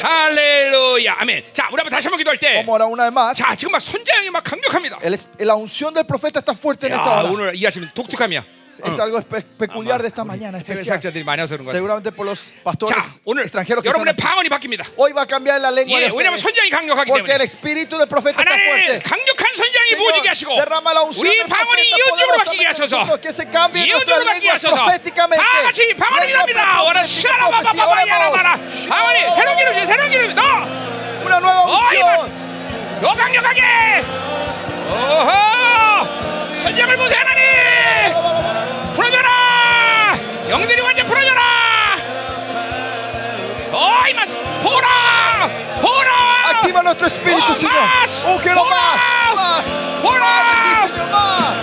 할렐루야. 아멘. 자, 우리 한번 다시 한번 기도할 때. Vamos ahora una vez más. 자, 지금 막 선자형이 막 강력합니다. La unción del profeta está fuerte en esta 야, hora. 오늘 이 아침 독특함이야. Es algo peculiar de esta mañana, 해외 especial. 사역자들이 많이 와서 그런 거야. Seguramente por los 자, pastores 오늘 extranjeros que están 여러분의 aquí. 방언이 바뀝니다. Hoy va a cambiar la lengua 예, de 왜냐하면 ustedes. 선장이 강력하기 Porque el 때문에. espíritu del profeta está 하나님 fuerte. 강력한 선장이 부어지게 Señor, 하시고 derrama la unción 우리 del 방언이 profeta 예언적으로 바뀌게 poderosamente en 하소서. nosotros, que se cambie nuestra 예언적으로 바뀌게 lengua 하소서. proféticamente. 다 같이 방언이 Lengua 납니다. 오라 profética, 샤라바바바야라바라. profecía, oremos. 방언이 새로운 기름 주세요. 새로운 기름. 너 Una nueva unción. 더 강력하게. 오호. 선장을 보세요 하나님. 풀어줘라. 영들이 완전 풀어줘라. 어이 마스. 보라. 보라. Activa nuestro espíritu, Señor. más. Úngelo más. Bola. Más. Bola. Más de ti, Señor. Más.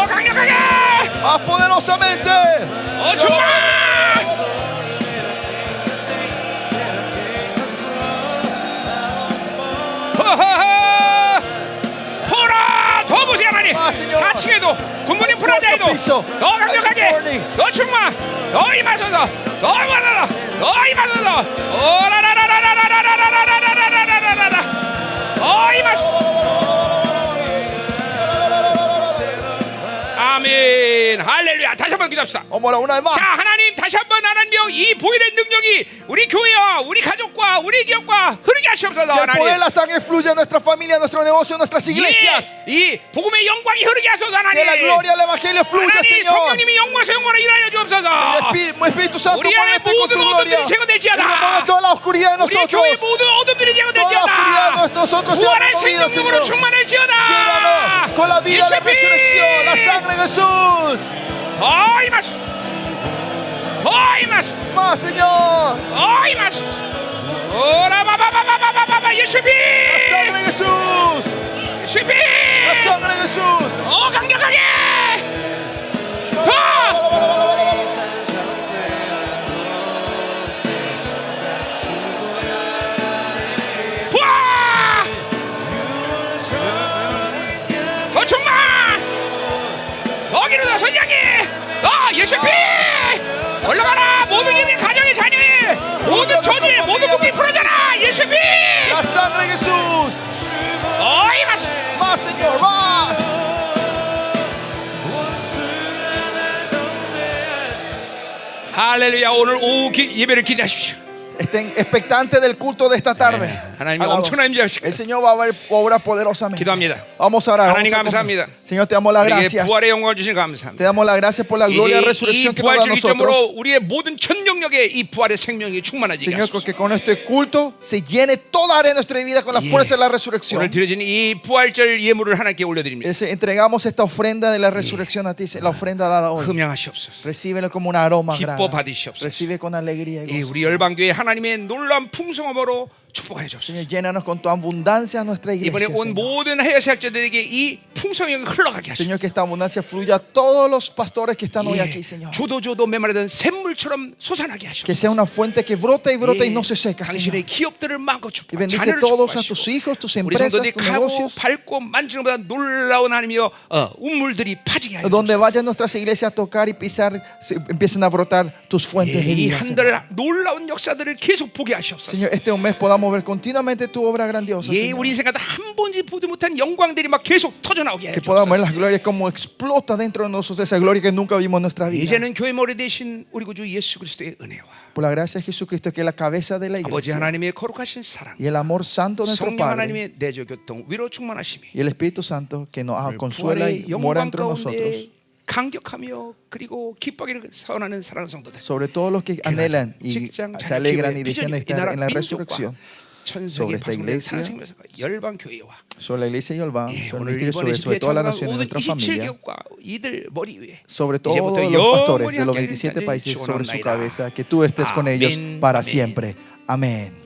강력하게. Más poderosamente. 정말. 보라. 더 보세요 하나님. 아, Señor. 4층에도 군부님 프라자에도 piso. 더 강력하게. Morning. 더 충만. 더 임하소서. 더 임하소서. 더 임하소서. 오라라라라라라라라라라라라라라라. 더 임하소서. 아멘. 기도합시다. Vamos a orar una vez más. 자, 하나님 다시 한번 하나님여 이 보혈의 능력이 우리 교회와 우리 가족과 우리 기업과 흐르게 하시옵소서. Que el poder de 하나님. la sangre fluya en nuestra familia, en nuestro negocio, en nuestras iglesias. 이 복음의 영광이 흐르게 하소서. 하나님. Que la gloria del evangelio fluya, 하나님 Señor. 성령님이 영광에서 영광을 일하여 주옵소서. Espíritu Santo, 우리 안에 muévete con tu 모든 gloria. 어둠들이 제거될지어다. Y remueve toda la oscuridad de 우리 nosotros. 교회 모든 어둠들이 Toda la oscuridad 제거될지어다. de nosotros sea 부활의 removida, 생명으로 Señor. 충만할지어다. Llénanos con la vida, la resurrección, la sangre de Jesús. 더 임하소서. 더 임하소서. Más, Señor. 더 임하소서. 오라바바바바바바바 예수님. La sangre de Jesús. 예수님. La sangre de Jesús. 강력하게. 더. 부아. 더 충만. 더 기르다 선장이. 예수님. 올라가라. 모든 힘이 가정의 자녀의 모든 전위의 모든 국이 풀어져라. 예수님. La sangre de Jesús. 임하소서. Más, Señor. Más. 할렐루야. 오늘 오후 예배를 기대하십시오. Estén expectantes del culto de esta tarde. 하나님이 Alabados. 엄청난 임재하실 El 거예요. Señor va a obrar poderosamente. 기도합니다. Vamos a orar. 하나님 Vamos a 감사합니다. Señor, te damos las 우리에게 gracias. 부활의 영광을 주신 감사합니다. Te damos las gracias por la gloria y 이 resurrección que nos da a 부활절 nosotros. 기점으로 우리의 모든 전 영역에 이 부활의 생명이 충만하게 Señor, 하소서. que con este culto se llene toda área de nuestra vida con la fuerza de la 오늘 resurrección. 드려진 이 부활절 예물을 하나님께 올려드립니다. Entregamos esta ofrenda de la resurrección a ti, la ofrenda dada hoy. 흠양하시옵소서. Recíbelo como un aroma 기뻐 grande. 받으시옵소서. Recibe con alegría y 이 gozo. 우리 열방교회 하나님의 놀라운 풍성함으로 축복하여 주옵소서. Señor, llénanos con tu abundancia a nuestra 이번에 iglesia. 온 Señor. 모든 해외사역자들에게 이 풍성이 흘러가게 하소서. Señor, que esta abundancia fluya a todos los pastores que están hoy aquí, Señor. 조도조도 메마르던 샘물처럼 솟아나게 하소서. Que sea una fuente que brota y brota y no se seca, 당신의 Señor. 기업들을 마음껏 Y 축복하시고 bendice 자녀를 todos a tus 축복하시고 hijos, tus 우리 empresas, 성도들이 tus 가고 negocios. 밟고 만지는 보다 놀라운 하나님이여 운물들이 파지게 하여 Donde 주옵소서. vayan nuestras iglesias a tocar y pisar, empiecen a brotar tus fuentes de vida. 이한 Señor. 달 놀라운 역사들을 계속 보게 하시옵소서. Señor, este un mes podamos ver continuamente tu obra grandiosa. 예, Señor. 우리 인생 가운데 한 번지 보지 못한 영광들이 막 계속 터져 나오게 해 Que podamos ver 주옵소서. las glorias como explota dentro de nosotros esa gloria que nunca vimos en nuestra vida. 이제는 교회 머리 대신 우리 구주 예수 그리스도의 은혜와 Por la gracia de Jesucristo, que es la cabeza de la 아버지 iglesia, 하나님의 거룩하신 사랑, y el amor santo de nuestro 성령 Padre, 하나님의 내조 교통, 위로 충만하심이 y el Espíritu Santo que nos consuela 부활의 y mora 영광 entre nosotros. 가운데 강격하며 그리고 기뻐하기를 선하는 사랑하는 성도들, Sobre todos los que anhelan y 직장, se 자녀, alegran 기업의 y desean 비전이 이 estar 나라 en la 민족과 resurrección. 천성의 sobre esta 파송된 iglesia, 산생명사가 열방 교회와 Sobre la iglesia y Olván, sobre el 오늘 ministerio, 이번에 sobre 집회 toda la 참가한 nación y 모든 nuestra familia, 27개국과 이들 머리 위에 sobre todos 이제부터 los pastores 영원히 de los 함께 27 países, sobre su 축원합니다. cabeza, que tú estés con ellos 아멘, para 아멘. siempre. Amén.